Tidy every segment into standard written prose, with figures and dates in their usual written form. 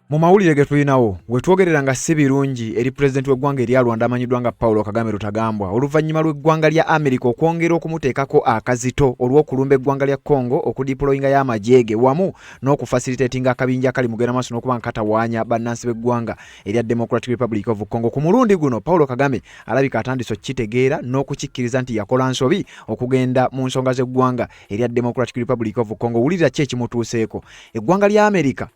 Mu mawulire ge tulinawo wetwogerera nga si birungi eri pulezidenti w'eggwanga eryalwanda amanyiddwa nga Paulo Kagame Rutagambwa oluvannyuma lw'eggwanga lya Amerika okwongera okumuteekako akazito olw'okulumba eggwanga lya Congo okudiployinga y'amagye ge wamu n'okufacilitatinga akabinja akali mugenda maaso n'okuba nga katawaanya bannansi b'eggwanga erya Democratic Republic of Congo. Ku mulundi guno Paulo Kagame alabika atandise okukitegeera n'okukikkiriza nti yakola nsobi okugenda mu nsonga z'eggwanga erya Democratic Republic of Congo. Wulira ki ekimutuuseeko. Eggwanga lya Amerika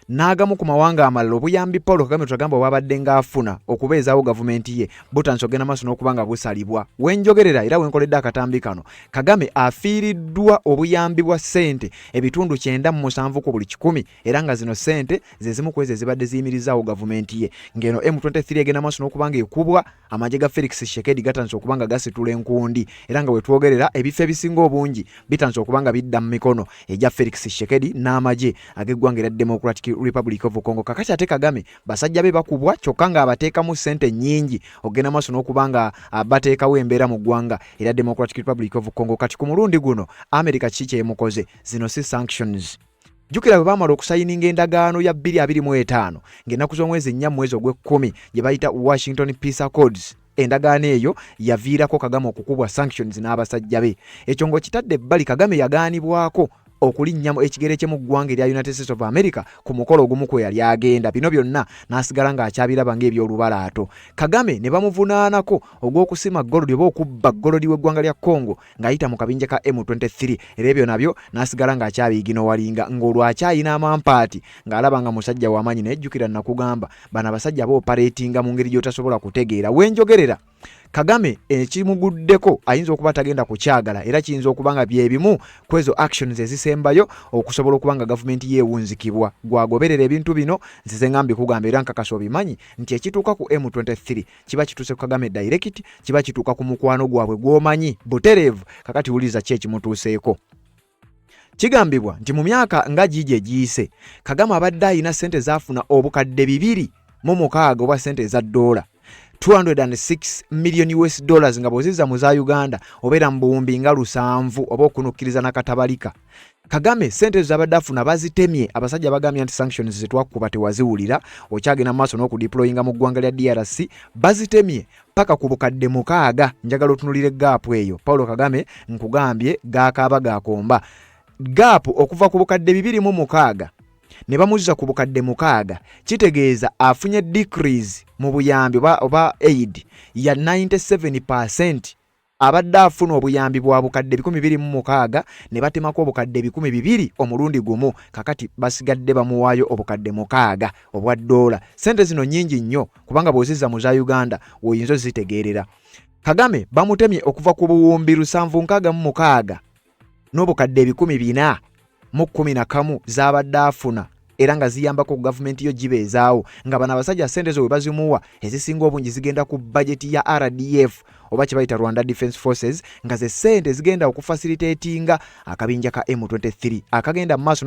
n'agamu ku mawanga amalala obuyambi Paulo Kagame Rutagambwa bwabadde ng'afuna okubeezaawo gavumenti ye butandise okugenda maaso n'okuba nga busalibwa. Wenjogerera era wenkoledde akatambi kano, Kagame afiiriddwa obuyambi bwa ssente ebitundu 97 ku buli 100 era nga zino ssente ze zimu ku ezo ezibadde ziyimirizaawo gavumenti ye. Ng'eno M23 egenda maaso n'okuba nga ekubwa, amagye ga Felix Tshisekedi gatandise okuba nga gasitula enkundi era nga wetwogerera ebifo ebisinga obungi bitandise okuba nga bidda mu mikono egya Felix Tshisekedi n'amagye ag'eggwanga erya Democratic Republic of Congo. Kakati ate Kagame basajja be bakubwa kyokka nga abateekamu ssente nnyingi okugenda maaso n'okuba nga bateekawo embeera mu ggwanga era Democratic Republic of Congo. Kati ku mulundi guno America kiki kyemukoze? Zino si sanctions. Jukira bwe baamala okusayininga endagaano ya 2025 ng'ennaku z'omwezi 4 mwezi ogw'ekkumi gye bayita Washington Peace Accords. Endagaano eyo yaviirako Kagame okukubwa sanctions n'abasajja be. Ekyo ng'okitadde ebbali, Kagame yagaanibwako okulinnyamu ekigere kye mu ggwanga erya United States of America ku mukolo ogumu kwe yali agenda. Bino byonna n'asigala ng'akyabiraba ng'ebyolubalaato. Kagame ne bamuvunaanako ogw'okusima golodi oba okubba golodi w'eggwanga lya Congo ng'ayita mu kabinja ka M23 era ebyo nabyo n'asigala ng'akyabiigino walinga ng'olwo akyayina amampaati ng'alaba nga musajja w'amanyi. Naye jjukira nakugamba bano abasajja boopaleetinga mu ngeri gy'otasobola kutegeera. Wenjogerera Kagame ekimuguddeko ayinza okuba tagenda kukyagala era kiyinza okuba nga byebimu ku ezo actions ezisembayo okusobola okuba nga gavumenti yeewunzikibwa. Gwagoberera ebintu bino nzize ngambi kugamba era nkakasa obimanyi nti ekituuka ku M23 kiba kituuse ku Kagame direct, kiba kituuka ku mukwano gwabwe gw'omanyi butereevu. Kakati wuliza ki ekimutuuseeko. Kigambibwa nti mu myaka nga gigi egiyise Kagame abadde ayina ssente zaafuna obukadde 2.6 oba ssente za dola 206 million US dollars nga bwozizza mu za Uganda obeera mu buwumbi nga 7 oba okunukkiriza nakatabalika. Kagame sente zabadde afuna bazitemye. Abasajja bagambye nti sanctions zetwakuba tewaziwulira, okyagenda maaso n'okudiployinga mu ggwanga lya DRC bazitemye paka ku bukadde 6. Njagala otunulire gaapu eyo. Paulo Kagame nkugambye gaakaaba gaakomba. Gaapu okuva ku bukadde 2.6 ne bamuzza ku bukadde 6 kitegeeza afunye decrease mu buyambi oba aid ya 97%. Abadde afuna obuyambi bwa bukadde 2.6 ne batemako obukadde 200 omulundi gumu. Kakati basigadde bamuwaayo obukadde 6 obwa dola. Sente zino nnyingi nnyo kubanga bw'ozizza mu za Uganda oyinza zitegeerera. Kagame bamutemye okuva ku buwumbi 766 n'obukadde 411 z'abadde afuna era nga ziyambako ku gavumenti yo gibeezaawo nga bano abasajja ssente zo we bazimuwa ezisinga obungi zigenda ku budget ya RDF oba kye bayita Rwanda Defence Forces nga ze ssente zigenda okufacilitatinga akabinja ka M23 akagenda mu maaso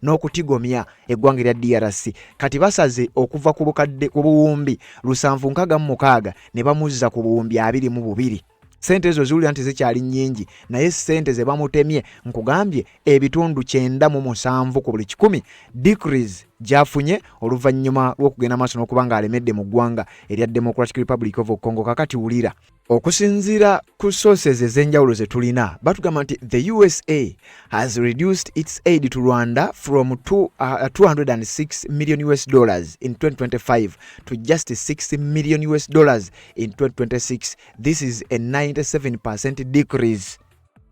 n'okutigomya eggwanga erya DRC. Kati basaze okuva ku bukadde ku buwumbi 766 ne bamuzza ku buwumbi 22. Sente ezo ziwulira nti zikyali nnyingi naye sente ze bamutemye nkugambye ebitundu 97 ku buli 100 decrease gyafunye oluvannyuma lw'okugenda maaso n'okuba ng'alemedde mu ggwanga erya Democratic Republic of Congo. Kakati wulira okusinziira ku sources ez'enjawulo ze tulina batugamba nti the USA has reduced its aid to Rwanda from 206 million US dollars in 2025 to just 60 million US dollars in 2026. This is a 97% decrease.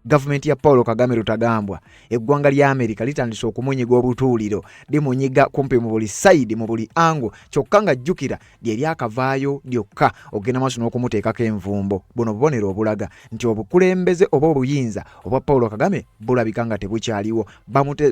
Gavumenti ya Paulo Kagame Rutagambwa eggwanga lya Amerika litandise okumunyiga obutuuliro limunyiga kumpi mu buli side mu buli ango kyokka nga jjukira lye lyakavaayo lyokka okugenda maaso n'okumuteekako envumbo. Buno bubonero obulaga nti obukulembeze oba obuyinza obwa Paulo Kagame bulabika nga tebukyaliwo.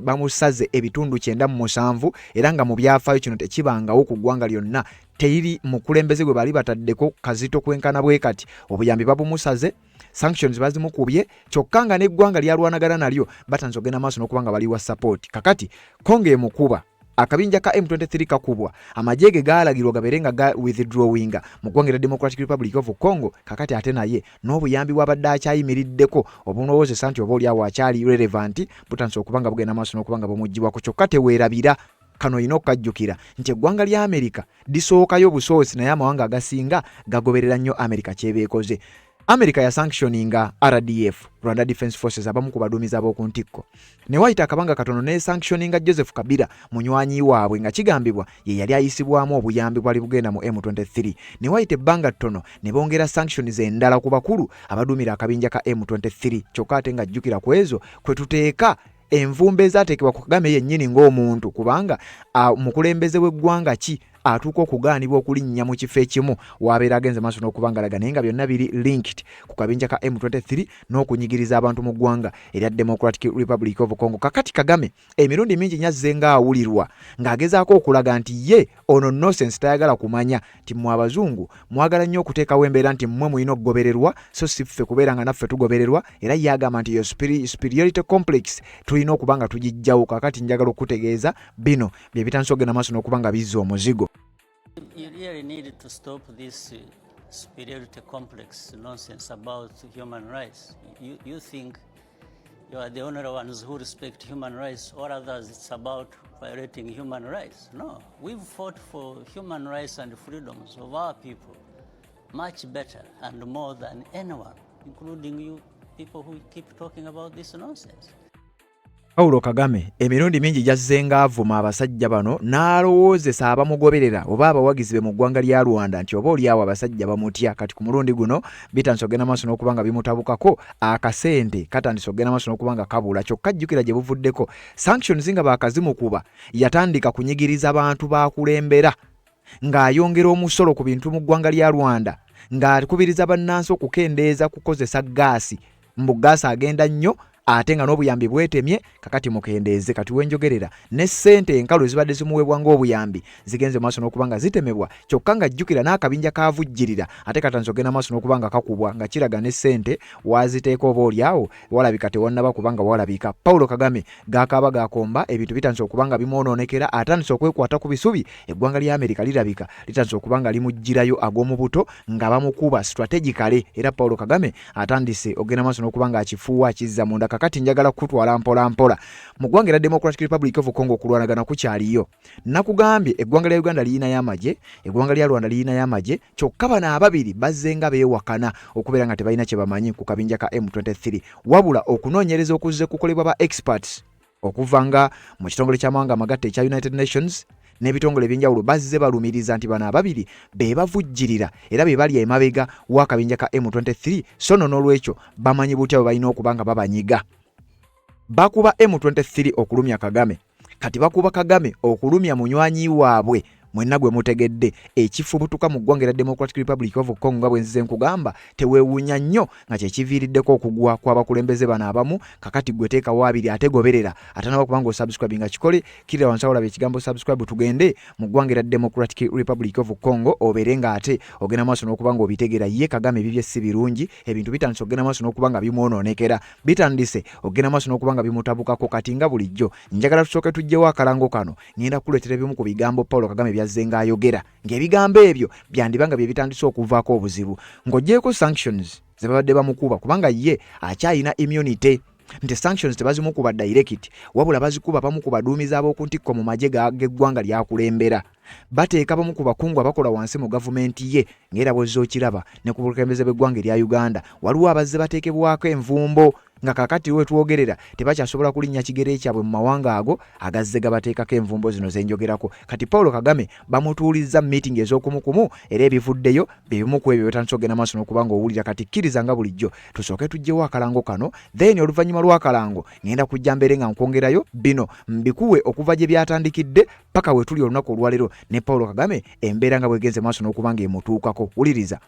Bamusaze ebitundu 97 era nga mu byafaayo kino tekibangawo ku ggwanga lyonna. Teyiri mukulembeze gwe bali bataddeko kazito kwenkana bwe kati obuyambi babumusaze, sanctions bazimukubye kyokka nga n'eggwanga lyalwanagana nalyo batanze ogenda maaso n'okuba nga baliwa support. Kakati Kongo emukuba akabinja ka M23 kakubwa amagye ge gaalagirwa gabeere nga ga withdrawinga mu ggwanga erya Democratic Republic of Congo. Kakati ate naye n'obuyambi bw'abadde akyayimiriddeko obunowoozesa nti oba oli awo akyali relevant butanse okuba nga bugenda maaso n'okuba nga bumuggyibwako kyokka teweerabira kano ino kajjukira nti eggwanga lya Amerika disookayo busoosi naye amawanga agasinga gagoberera nnyo Amerika kyebeekoze. Amerika ya sanctioninga RDF, Rwanda Defense Forces, abamu ku baduumizi ab'oku ntikko. Ne wayita akabanga katono ne sanctioninga Joseph Kabila munywanyi waabwe nga kigambibwa ye yali ayisibwamu obuyambi bwali bugenda mu M23. Ne wayita ebbanga ttono ne bongera sanctions endala ku bakulu abaduumira akabinja ka M23. Kyokka ate nga jjukira ku ezo kwe tuteeka envumbe ezaateekebwa ku Kagame yennyini ng'omuntu, kubanga mukulembeze w'eggwanga ki atuuka okugaanibwa okulinnya mu kifo ekimu w'abeera agenze maaso n'okubangalaga naye nga byonna biri linked ku kabinja ka M23 n'okunyigiriza abantu mu ggwanga erya Democratic Republic of Congo. Kakati Kagame emirundi mingi nyazze ng'awulirwa ng'agezaako okulaga nti ye ono nonsense tayagala kumanya nti mmwe abazungu mwagala nnyo okuteekawo embeera nti mmwe mulina okugobererwa so si ffe kubeera nga naffe tugobererwa, era ye agamba nti yo superiority complex tulina okuba nga tugijjawo. Kakati njagala okutegeeza bino bye bitandise okugenda maaso n'okuba nga bizza omuzigo. You really need to stop this superiority complex nonsense about human rights. You think you are the only ones who respect human rights, or others it's about violating human rights. No, we've fought for human rights and freedoms of our people much better and more than anyone, including you people who keep talking about this nonsense. Paulo Kagame emirundi mingi jazze ng'avuma abasajja bano n'alowoozesa abamugoberera oba abawagizi be mu ggwanga lya Rwanda nti oba oli awo abasajja bamutya. Kati ku mulundi guno bitandise okugenda maaso n'okuba nga bimutabukako akasente katandise okugenda maaso n'okuba nga kabula. Kyokka jjukira gye buvuddeko sanctions nga baakazimukuba yatandika kunyigiriza bantu baakulembera ng'ayongera omusolo ku bintu mu ggwanga lya Rwanda, ng'akubiriza bannansi okukendeeza kukozesa gaasi. Mbu gaasi agenda nnyo ate nga n'obuyambi bwetemye. Kakati mukendeeze kati wenjogerera ne ssente enkalu ezibadde zimuweebwa ng'obuyambi zigenze maaso n'okuba nga zitemebwa. Kyokka nga jjukira n'akabinja kaavujjirira ate katandise okugenda maaso n'okuba nga kakubwa nga kiraga ne ssente waziteeka oba oli awo walabika tewannaba kubanga walabika. Paulo Kagame gaakaaba gakomba ebintu bitandise okuba nga bimwonoonekera, atandise okwekwata ku bisubi. Eggwanga lya Amerika lirabika litandise okuba nga limugirayo ag'omu buto nga bamukuba strategically, era Paulo Kagame atandise okugenda maaso n'okuba nga akifuuwa akizza munda. Kakati njagala kutwala mpola mpola mu ggwanga lya Democratic Republic of Congo kulwanagana kukyaliyo. Nakugambye eggwanga lya Uganda liyina y'amagye, eggwanga lya Rwanda liyina y'amagye, kyokka bano ababiri bazze nga beewakana okubeera nga tebalina kye bamanyi ku kabinja ka M23, wabula okunoonyereza okuzze kukolebwa ba experts okuva nga mu kitongole ky'amawanga amagatte ekya United Nations n'ebitongole ebyenjawulo bazze balumiriza nti bano ababiri be bavujjirira era be bali emabega w'akabinja ka M23, so n'olwekyo bamanyi butya bwe balina okuba nga babanyiga. Bakuba M23 okulumya Kagame, kati bakuba Kagame okulumya munywanyi waabwe. Mwenna gwe mutegedde ekifubutuka mu ggwanga lya Democratic Republic of Congo nga bwe nzize nkugamba teweewuunya nnyo nga kyekiviiriddeko okugwa kw'abakulembeze bano abamu. Kakati gwe teeka waabiri ate goberera atanaba kuba nga osubscribe nga kikole kirira wansi awo olaba ekigambo subscribe tugende mu ggwanga lya Democratic Republic of Congo obeere nga ate ogenda maaso n'okuba nga obitegeera ye Kagame ebibye si birungi, ebintu bitandise ogenda maaso n'okuba nga bimwonoonekera, bitandise ogenda maaso n'okuba nga bimutabukako. Kati nga bulijjo njagala tusooke tujjewo akalango kano ngenda kuleetera ebimu ku bigambo Paulo Kagame byazze ng'ayogera ng'ebigambo ebyo byandibanga bye bitandise okuvaako obuzibu ng'oggyeko sanctions ze babadde bamukuba, kubanga ye akyalina immunity nti sanctions tebazimukuba direct wabula bazikuba bamu ku baduumizi ab'oku ntikko mu magye g'eggwanga lyakulembera. Bateeka bamu ku bakungu abakola wansi mu gavumenti ye ng'era bw'ozze okiraba ne ku bukulembeze bw'eggwanga erya Uganda waliwo abazze bateekebwako envumbo nga kakati we twogerera tebakyasobola kulinnya kigere kyabwe mu mawanga ago agazze gabateekako envumbo zino zenjogerako. Kati Paulo Kagame bamutuulizza meeting ez'okumukumu era ebivuddeyo bye bimu ku ebyo bitandise okugenda maaso n'okuba nga owulira. Kati kkiriza nga bulijjo tusooke tujjewo akalango kano, then oluvannyuma lw'akalango ngenda kujja mbeere nga nkwongerayo bino mbikuwe okuva gye byatandikidde paka we tuli olunaku olwaleero ne Paulo Kagame embeera nga bwegenze maaso n'okuba nga emutuukako. Wuliriza.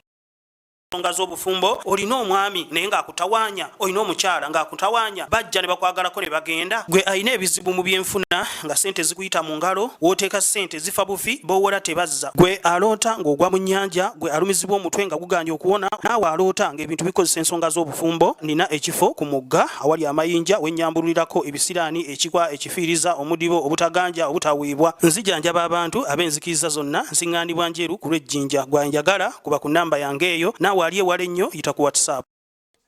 Nsonga z'obufumbo olina omwami naye ng'akutawaanya, olina omukyala ng'akutawaanya, bajja ne bakwagalako ne bagenda. Gwe alina ebizibu mu byenfuna nga ssente zikuyita mu ngalo, w'oteeka ssente zifa bufi b'owola tebazza. Gwe aloota ng'ogwa mu nnyanja, gwe alumizibwa omutwe nga guganja okuwona, naawe aloota ng'ebintu bikozesa ensonga z'obufumbo. Nina ekifo ku mugga awali amayinja wennyambululirako ebisiraani, ekikwa, ekifiiriza, omudibo, obutaganja, obutaweebwa. Nzijanjaba abantu ab'enzikiriza zonna, nsiŋŋaanibwa njeru ku lw'ejjinja. Gwanjagala kuba ku nnamba yange eyo, naawe wali ewala ennyo yita ku WhatsApp.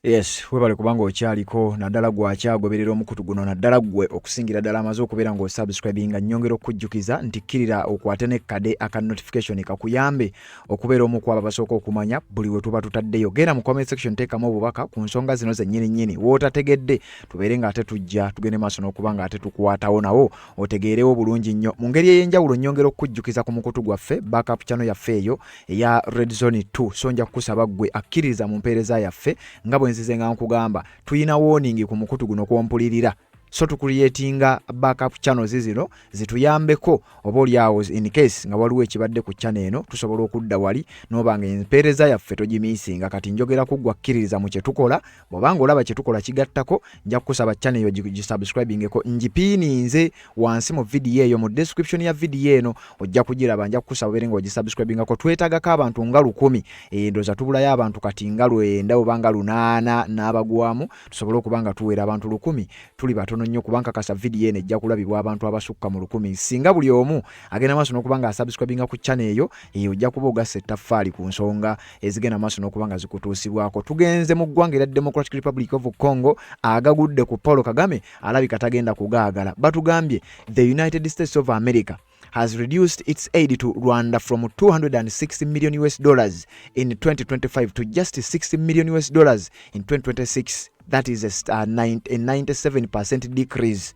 Yes, webale kubanga okyaliko naddala gwakyagoberera omukutu guno naddala gwe okusingira ddala amaze okubeera ng'osubscribinga nnyongera okujjukiza nti kkirira okwate n'ekkade aka notification kakuyambe okubeera omu ku abo abasooka okumanya buli we tuba tutaddeyo. Genda mu comment section teekamu obubaka ku nsonga zino zennyini nnyini w'otategedde tubeere ng'ate tujja tugende maaso n'okuba ng'ate tukwatawo nawo otegeerewo bulungi nnyo. Mu ngeri ey'enjawulo nnyongera okujjukiza ku mukutu gwaffe backup channel yaffe eyo eya Red Zone 2 so nja kukusaba ggwe akkiririza mu mpeereza yaffe nga bwe nzize nga nkugamba tuyina warning ku mukutu guno kwompulirira so tukuliyetinga backup channels zino zituyambeko oba oliawo in case nga waliwo ekibadde ku channel eno tusobola okudda wali n'obanga empeereza yaffe togimiisinga. Kati njogera kuggwa kkiririza mu kye tukola bw'obanga olaba kye tukola kigattako nja kukusaba channel eyo gisubscribingeko njipiininze wansi mu video eyo mu description ya video eno ojja kugiraba nja kukusaba obeere ng'ogisubscribingako. Twetaagako abantu nga 10 ndoza tubulayo abantu kati nga 9 oba nga 8 n'abagwamu tusobole okuba nga tuweera abantu 10 tuli batono nnyo kubanga kasa video ene ejja kulabibwa abantu abasukka mu 1000 singa buli omu agenda maaso n'okuba nga asubscribinga ku channel eyo ojja kuba ogassa ettaffaali ku nsonga ezigenda maaso n'okuba nga zikutuusibwako. Tugenze mu ggwanga erya Democratic Republic of Congo agagudde ku Paul Kagame alabika tagenda kugaagala. Batugambye the United States of America has reduced its aid to Rwanda from $260 million in 2025 to just $60 million in 2026. That is a 97% decrease.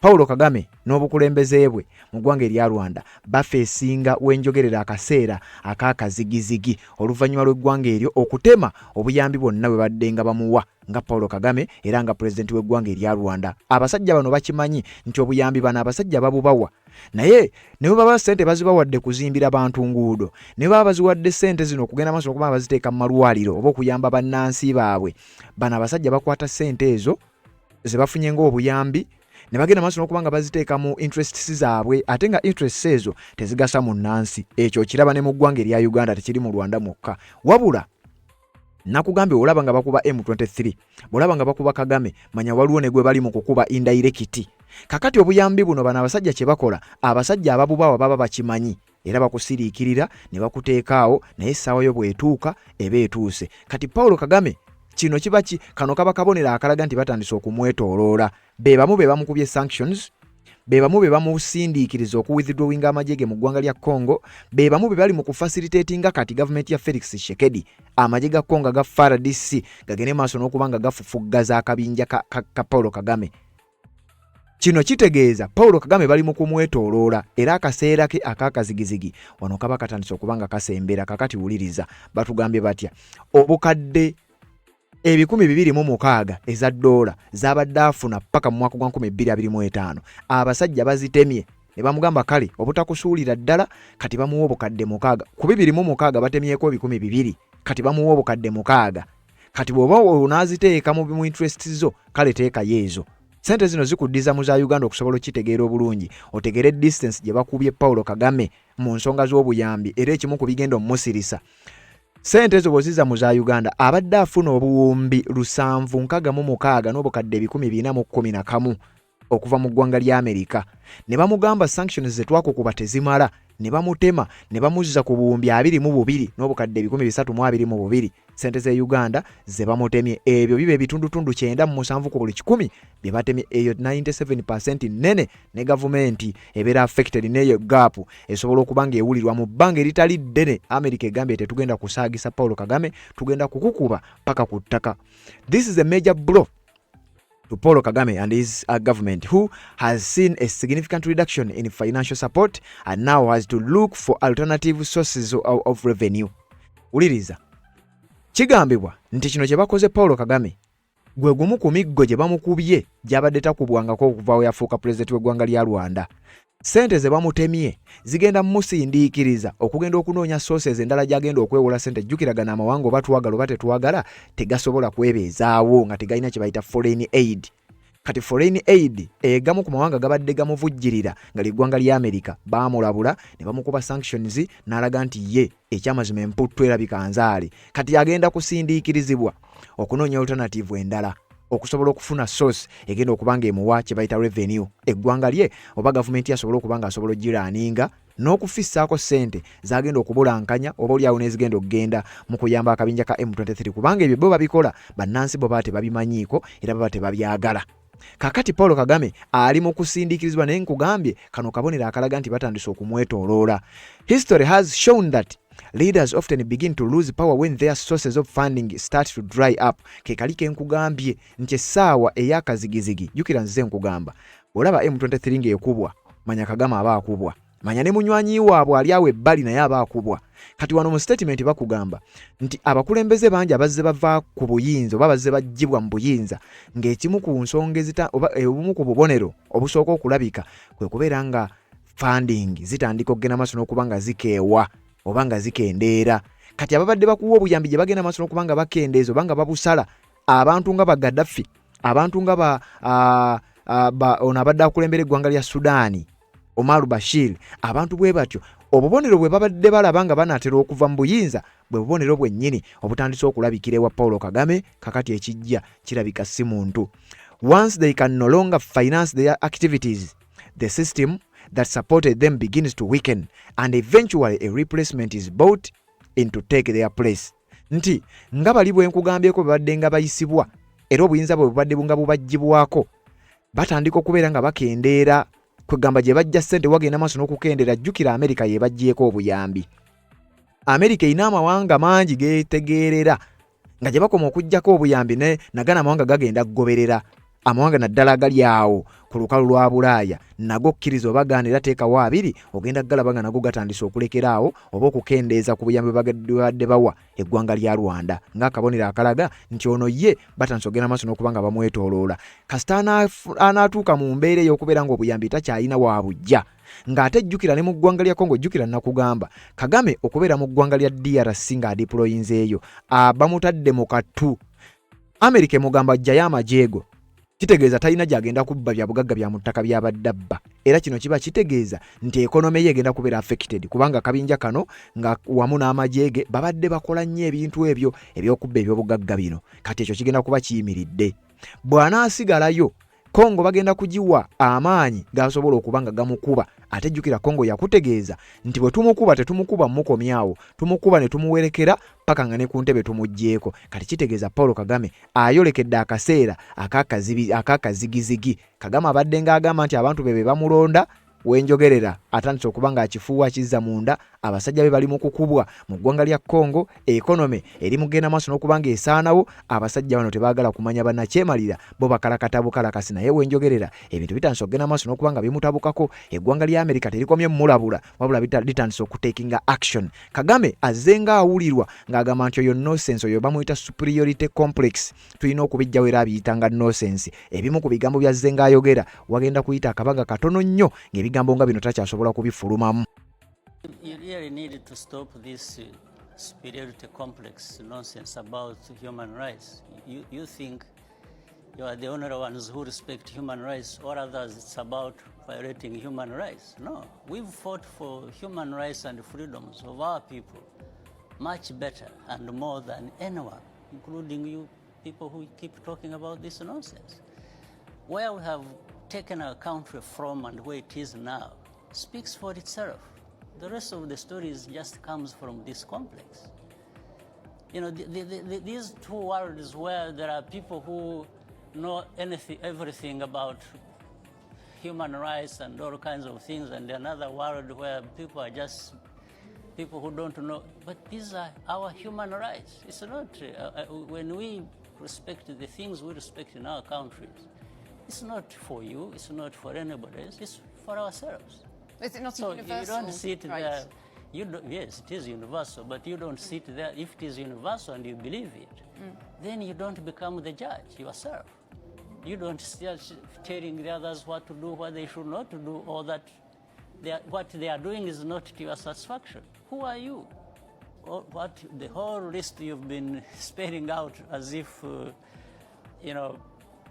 Paulo Kagame n'obukulembeze bwe mu ggwanga erya Rwanda bafeesinga wenjogerera akaseera akakazigizigi oluvannyuma lw'eggwanga eryo okutema obuyambi bwonna bwe badde nga bamuwa nga Paulo Kagame era nga pulezidenti w'eggwanga erya Rwanda. Abasajja bano bakimanyi nti obuyambi bano abasajja babubawa naye ne bwe baba ssente bazibawadde kuzimbira bantu nguudo ne baba baziwadde ssente zino okugenda maaso n'okuba baziteeka mu malwaliro oba okuyamba bannansi baabwe bano abasajja bakwata ssente ezo ze bafunye ng'obuyambi ne bagenda maaso n'okuba nga baziteeka mu interests zaabwe ate nga interests ezo tezigasa mu nnansi. Ekyo kiraba ne mu ggwanga erya Uganda tekiri mu Rwanda mwokka wabula nakugambye olaba nga bakuba M23 bolaba nga bakuba Kagame manya waliwo ne gwe bali mu kukuba indirect. Kakati obuyambi buno bana abasajja kye bakola abasajja ababubawa baba bakimanyi era bakusiriikirira ne bakuteekaawo naye essaawa yo bwetuuka eba etuuse. Kati Paulo Kagame kino kiba kano kaba kabonera akalaga nti batandise okumwetooloola. Be bamu be bamukubye sanctions, be bamu be bamusindiikiriza okuwithdrawinga amagye ge mu ggwanga lya Congo, be bamu be bali mu kufacilitatinga kati gavumenti ya Felix Tshisekedi amagye ga Congo ga FARDC gagende maaso n'okuba nga gafufuggaza akabinja ka Paulo Kagame. Kino kitegeeza Paulo Kagame bali mu kumwetooloola era akaseera ke akakazigizigi wano kaba katandise okuba nga kasembera. Kakati wuliriza batugambye batya obukadde 260 eza dola zabadde afuna paka mu mwaka gwa 2025 abasajja bazitemye ne bamugamba kale obutakusuulira ddala kati bamuwa obukadde 6 ku 260 batemyeko 200 kati bamuwa obukadde 6 kati bw'oba onaaziteeka mu interest zo kale teeka yeezo. Sente zino zikuddiza mu za Uganda okusobola okitegeera obulungi otegere distance gye bakubye Paulo Kagame mu nsonga z'obuyambi era ekimu ku bigenda omusirisa. Sente ezo bwoziza mu za Uganda abadde afuna obuwumbi 766 n'obukadde 411 okuva mu ggwanga lya Amerika. Ne bamugamba sanctions ze twakukuba tezimala ne bamutema ne bamuzza ku buwumbi 22 n'obukadde 322. Sente ze Uganda ze bamutemye ebyo bibe bitundutundu 9 ku buli 100 bye batemye eyo 97% nene ne gavumenti ebeera affected neyo gap esobola okubanga ewulirwa mu bbanga eritali ddene. America egambye tetugenda kusaagisa Paulo Kagame tugenda kukukuba paka ku ttaka. This is a major blow to Paulo Kagame and his government, who has seen a significant reduction in financial support and now has to look for alternative sources of revenue. Uliriza kigambibwa nti kino kye bakoze Paulo Kagame gwe gumu ku miggo gye bamukubye gy'abadde takubwangako okuva we yafuuka pulezidenti w'eggwanga lya Rwanda. Sente ze bamutemye zigenda musindiikiriza okugenda okunoonya sources endala gy'agenda okwewola sente. Jjukiragana amawanga oba tuwagala oba tetuwagala tegasobola kwebeezaawo nga tegalina kye bayita foreign aid. Kati foreign aid egamu ku mawanga gabadde gamuvujjirira nga liggwanga lya Amerika baamulabula ne bamukuba sanctions n'alaga nti ye ekyamazima emputtu erabika nzaale. Kati agenda kusindiikirizibwa okunoonya alternative endala okusobola okufuna source egenda okubanga emuwa kye bayita revenue eggwanga lye oba gavumenti asobola okubanga asobola ogiraaninga n'okufissaako ssente zagenda okubulankanya oba oliawo n'ezigenda okugenda mu kuyamba akabinja ka M23 kubanga ebyo bo babikola bannansi bo baba tebabimanyiiko era baba tebabyagala. Kakati Paul Kagame ali mu kusindiikirizibwa naye nkugambye kano kabonero akalaga nti batandise okumwetooloola. History has shown that leaders often begin to lose power when their sources of funding start to dry up. Kekalike nkugambye nti essaawa ey'akazigizigi jjukira nze nkugamba olaba M23 ng'ekubwa manya Kagame aba akubwa, manya ne munywanyi waabwe ali awo ebbali naye aba akubwa. Kati wano mu statement bakugamba nti abakulembeze bangi abazze bava ku buyinza oba bazze bajjibwa mu buyinza ng'ekimu ku nsonga oba obumu ku bubonero obusooka okulabika kwe kubeera nga funding zitandika okugenda maaso n'okuba nga zikeewa oba nga zikendeera. Kati ababadde bakuwa obuyambi gye bagenda maaso n'okuba nga bakendeeza oba nga babusala abantu nga ba Gaddafi, abantu nga ono abadde akulembera eggwanga lya Sudaani Omar Bashir, abantu bwe batyo obubonero bwe babadde balaba nga banaatera okuva mu buyinza bwe bubonero bwennyini obutandise okulabikira ewa Paul Kagame. Kakati ekijja kirabika si muntu. Once they can no longer finance their activities, the system that supported them begins to weaken and eventually a replacement is brought in to take their place. Nti nga bali bwe nkugambyeko babadde nga bayisibwa era obuyinza bwe bubadde nga bubajjibwako batandika okubeera nga bakendeera kugamba gye bajja ssente wagenda maaso n'okukendeera. Jjukira Amerika yeebaggyeko obuyambi. Amerika erina amawanga mangi geetegeerera nga gye bakoma okuggyako obuyambi nagana amawanga gagenda kugoberera amawanga naddala agali awo ku lukalu lwa Bulaaya nago kkiriza oba gaanira teekawo abiri ogenda galaba nga nago gatandise okulekera awo oba okukendeeza ku buyambi badde bawa eggwanga lya Rwanda ng'akabonero akalaga nti ono ye batandise ogenda maaso n'okuba nga bamwetooloola. Kasita anaatuuka mu mbeera ey'okubeera ng'obuyambi takyalina wa bujja ng'ate jjukira ne mu ggwanga lya Congo, jjukira nakugamba Kagame okubeera mu ggwanga lya DRC ng'adiployinzeeyo bamutadde mu katu. Amerika emugamba ajjayo amajeego kitegeeza talina gyagenda kubba bya bugagga bya mu ttaka by'abaddabba era kino kiba kitegeeza nti ekonome ye egenda kubeera affected kubanga kabinja kano nga wamu n'amajeege babadde bakola nnyo ebintu ebyo ebyokubba ebyobugagga bino. Kati ekyo kigenda kuba kiyimiridde. Bw'anaasigalayo Kongo bagenda kugiwa amaanyi gasobola okuba nga gamukuba. Ate jjukira Kongo yakutegeeza nti bwe tumukuba tetumukuba mukomyawo, tumukuba ne tumuwerekera paka nga ne ku ntebe tumuggyeko. Kati kitegeeza Paul Kagame ayolekedde akaseera akakazigizigi. Kagame abadde ng'agamba nti abantu be bamulonda wenjogerera atandise okuba nga akifuuwa kizza munda. Abasajja be bali mu kukubwa mu ggwanga lya Congo, ekonome eri mugenda maaso n'okuba nga esaanawo. Abasajja bano tebaagala kumanya bannakyemalira bo bakalakata bukalakasi naye wenjogerera ebintu bitandise okugenda maaso n'okuba nga bimutabukako. Eggwanga lya Amerika terikomye mulabula wabula litandise okutakinga action. Kagame azze ng'awulirwa ng'agamba nti oyo nonsense, oyo bamuyita superiority complex, tulina okubijjawo era abiyitanga nonsense. Ebimu ku bigambo byazze ng'ayogera wagenda kuyita akabaga katono nnyo ng'ebigambo nga bino takyasobola kubifulumamu. You really need to stop this superiority complex nonsense about human rights. You think you are the only ones who respect human rights, or others it's about violating human rights. No, we've fought for human rights and freedoms of our people much better and more than anyone, including you people who keep talking about this nonsense. Where we have taken our country from and where it is now speaks for itself. The rest of the stories just comes from this complex. You know, these two worlds where there are people who know everything about human rights and all kinds of things, and another world where people are just people who don't know. But these are our human rights. It's not, when we respect the things we respect in our countries, it's not for you, it's not for anybody else, it's for ourselves. Is it not So a universal you don't sit right? there. Yes, it is universal, but you don't sit there. If it is universal and you believe it, then you don't become the judge yourself. You don't start telling the others what to do, what they should not do, or that what they are doing is not to your satisfaction. Who are you? Or what the whole list you've been spelling out as if, you know,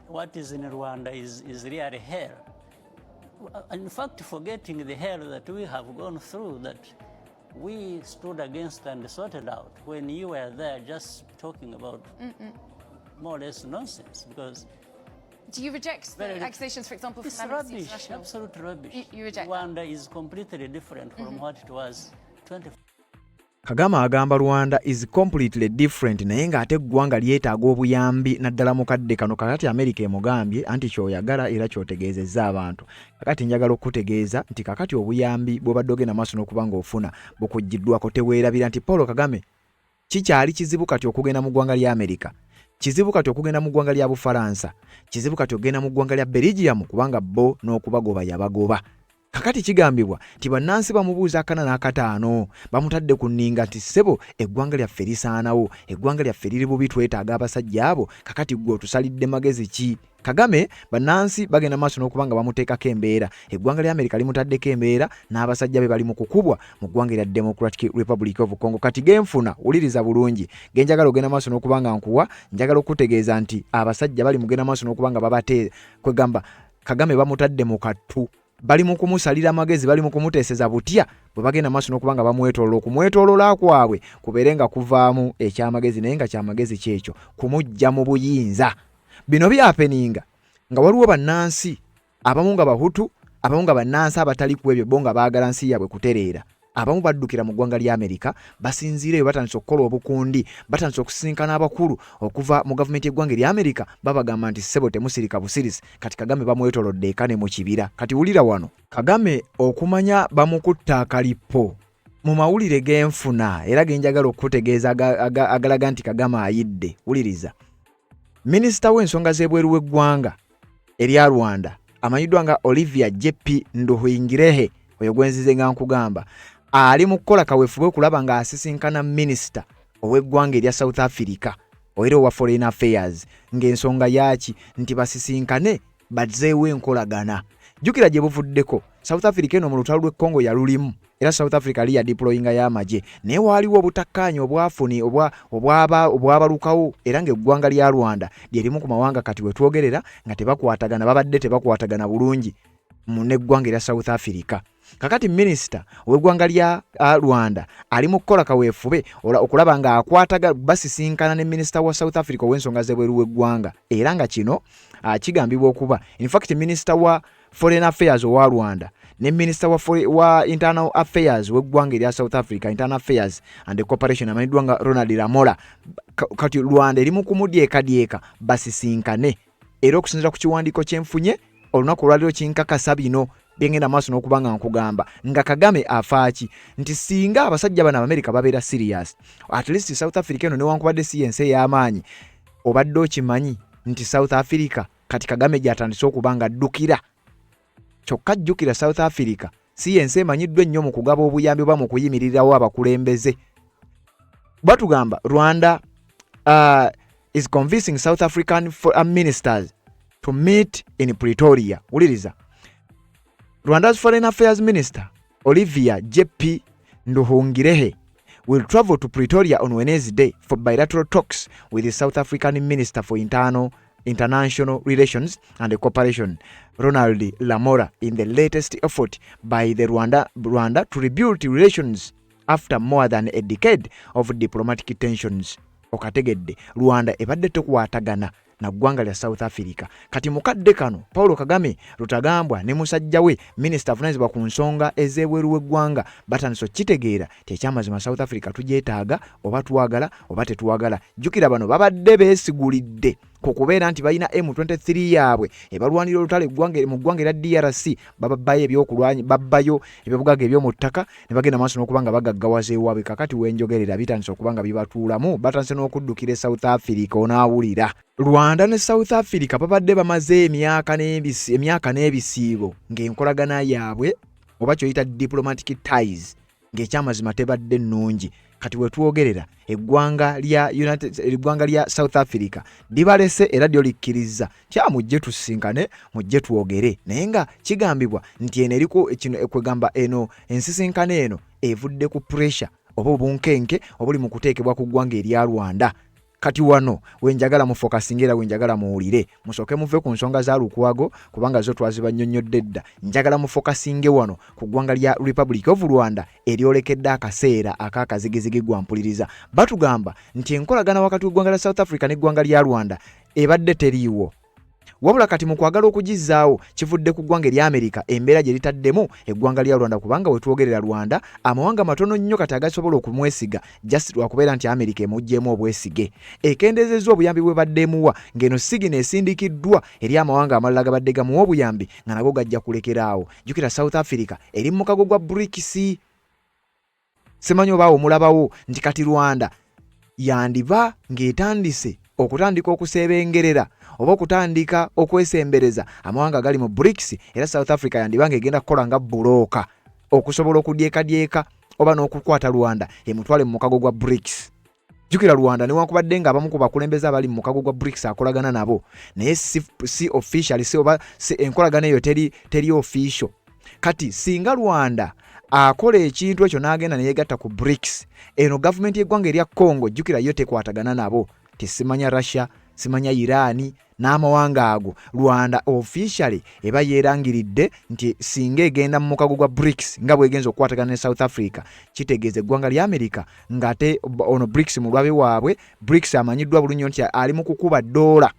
what is in Rwanda is really hell. In fact, forgetting the hell that we have gone through, that we stood against and sorted out when you were there just talking about more or less nonsense. Because Do you reject the accusations, for example, It's from Amnesty rubbish, International? absolute rubbish. You reject Rwanda is completely different from what it was 20. Kagame agamba Rwanda is completely different naye ng'ate eggwanga lyetaaga obuyambi naddala mu kadde kano. Kakati America emugambye anti ky'oyagala era ky'otegeezezza abantu. Kakati njagala okutegeeza nti kakati obuyambi bw'obadde ogenda maaso n'okuba ng'ofuna bukuggiddwako teweerabira nti Paul Kagame kikyali kizibu kati okugenda mu ggwanga lya America, kizibu kati okugenda mu ggwanga lya Bufalansa, kizibu kati okugenda mu ggwanga lya Belgium kubanga bo n'okubagoba yabagoba. Kakati kigambibwa nti bannansi bamubuuza akana n'akataano bamutadde ku nninga nti ssebo eggwanga lyaffe lisaanawo, eggwanga lyaffe liri bubi, twetaaga abasajja abo, kakati gwe otusalidde magezi ki? Kagame bannansi bagenda maaso n'okuba nga bamuteekako embeera, eggwanga lya America limutaddeko embeera n'abasajja be bali mu kukubwa mu ggwanga lya Democratic Republic of Congo. Kati genfuna wuliriza bulungi, genjagala ogenda maaso n'okuba nga nkuwa, njagala okutegeeza nti abasajja bali mugenda maaso n'okuba nga babate kwegamba Kagame bamutadde mu kattu, bali mu kumusalira magezi, bali mu kumuteeseza butya bwe bagenda maaso n'okuba nga bamwetoolola. Okumwetoolola kwabwe kubeere nga kuvaamu ekyamagezi naye nga kyamagezi kyekyo kumujja mu buyinza. Bino byapeninga nga waliwo bannansi abamu nga Bahutu, abamu nga bannansi abatali ku ebyo bo nga baagala nsi yaabwe kutereera. Abamu baddukira mu ggwanga lya America basinziireyo batandise okukola obukundi, batandise okusisinkana abakulu okuva mu gavumenti y'eggwanga lya America babagamba nti ssebo temusirika busirisi. Kati Kagame bamwetolodde ekane mu kibira. Kati wulira wano, Kagame okumanya bamukutta akalipo mu mawulire genfuna era genjagala okutegeeza agalaga nti Kagame ayidde. Wuliriza, minisita w'ensonga z'ebweru w'eggwanga erya Rwanda amanyiddwa nga Olivia JP Nduhungirehe, oyo gwenzize nga nkugamba, ali mu kukola kaweefube okulaba nga asisinkana minisita ow'eggwanga erya South Africa oera owa Foreign Affairs ng'ensonga yaki nti basisinkane bazzeewo enkolagana. Jjukira gye buvuddeko, South Africa eno mu lutalo lw'e Congo yalulimu era South Africa liya deployinga y'amagye naye waaliwo obutakkaanya obwafuni obwabalukawo era ng'eggwanga lya Rwanda lyerimu ku mawanga kati we twogerera nga tebakwatagana, babadde tebakwatagana bulungi mu n'eggwanga erya South Africa. Kakati minisita w'eggwanga lya Rwanda ali mu kukola kaweefube okulaba nga akwataga basisinkana ne minisita wa South Africa ow'ensonga z'ebweru w'eggwanga era nga kino kigambibwa okuba in fact minisita wa Foreign Affairs owa Rwanda ne minisita wa Internal Affairs w'eggwanga erya South Africa, Internal Affairs and Cooperation amanyiddwa nga Ronald Lamola. Kati Rwanda eri mu kumudyekadyeka basisinkane era okusinziira ku kiwandiiko kyenfunye olunaku olwaliro kinkakasa bino byengenda maaso n'okuba nga nkugamba nga Kagame afaaki nti singa abasajja bano America babeera serious, at least South Africa eno newankubadde si yensi ey'amaanyi, obadde okimanyi nti South Africa kati Kagame gy'atandise okuba nga addukira. Kyokka jjukira South Africa si yensi emanyiddwa ennyo mu kugaba obuyambi oba mu kuyimirirawo abakulembeze. Batugamba Rwanda is convincing South African ministers to meet in Pretoria. Wuliriza, Rwanda's Foreign Affairs Minister Olivia JP Nduhungirehe will travel to Pretoria on Wednesday for bilateral talks with the South African Minister for International Relations and Cooperation, Ronald Lamola, in the latest effort by the Rwanda to rebuild relations after more than a decade of diplomatic tensions. Okategedde Rwanda ebadde tekwatagana na ggwanga lya South Africa. Kati mukadde kano Paul Kagame Rutagambwa ne musajja we minisita avunaanyizibwa ku nsonga ez'ebweru w'eggwanga batandise okitegeera ti ekyamazima South Africa tugyetaaga oba tuwagala oba tetuwagala. Jjukira bano babadde beesigulidde ku kubeera nti balina M23 yaabwe ebalwanira olutale mu ggwanga erya DRC, bababbayo ebyokulwanya, babbayo ebyobugaga eby'omu ttaka ne bagenda maaso n'okuba nga bagaggawaza ewaabwe. Kakati wenjogerera bitandise okuba nga bibatuulamu, batandise n'okuddukira South Africa. Onaawulira Rwanda ne South Africa babadde bamaze emyaka n'ebisiibo ng'enkolagana yaabwe oba kyoyita diplomatic ties ng'ekyamazima tebadde nnungi. Kati wetwogerera eggwanga lya South Africa libalese era lyo likkiriza kyamujje tusinkane mujje twogere, naye nga kigambibwa nti eno eriko kino ekwegamba eno ensisinkano eno evudde ku pressure oba obunkenke obuli mu kuteekebwa ku ggwanga erya Rwanda. Kati wano wenjagala mu focusing era wenjagala muwulire, musooke muve ku nsonga za lukwago kubanga zo twaziba nnyonnyodde dda. Njagala mu focusing wano ku ggwanga lya Republic of Rwanda eryolekedde akaseera akakazigizigi gwampuliriza. Batugamba nti enkolagana wakati w'eggwanga lya South Africa n'eggwanga lya Rwanda ebadde teriiwo. wabula kati mu kwagala okugizzaawo kivudde ku ggwanga erya Amerika embeera gye litaddemu eggwanga lya Rwanda, kubanga we twogerera Rwanda amawanga matono nnyo kati agasobola okumwesiga just lwakubeera nti Amerika emuggyemu obwesige. Ekendezezza obuyambi bwe baddeemuwa ng'eno sigino esindikiddwa eri amawanga amalala gabadde gamuwa obuyambi nga nago gajja kulekeraawo. Jjukira South Africa eri mu mukago gwa BRICS. Simanyi oba omulabawo nti kati Rwanda yandiba ng'etandise okutandika okusebengerera oba okutandika okwesembereza amawanga gali mu BRICS, era South Africa yandiba ng'egenda kukola nga bulooka okusobola okudyekadyeka oba n'okukwata Rwanda emutwale mu mukago gwa BRICS. Jjukira Rwanda newankubadde nga abamu ku bakulembeze abali mu mukago gwa BRICS akolagana nabo, naye si official, si oba enkolagana eyo teri official. Kati singa Rwanda akola ekintu ekyo n'agenda ne yegatta ku BRICS, eno gavumenti y'eggwanga erya Congo jjukira yo tekwatagana nabo. Tisimanya Russia, simanya Irani n'amawanga ago. Rwanda officially eba yerangiridde nti singa egenda mu mukago gwa BRICS nga bwegenza okukwatagana ne South Africa, kitegeeza eggwanga lya Amerika ng'ate ono BRICS mu lwabe waabwe. BRICS amanyiddwa bulungi nti ali mu kukuba dola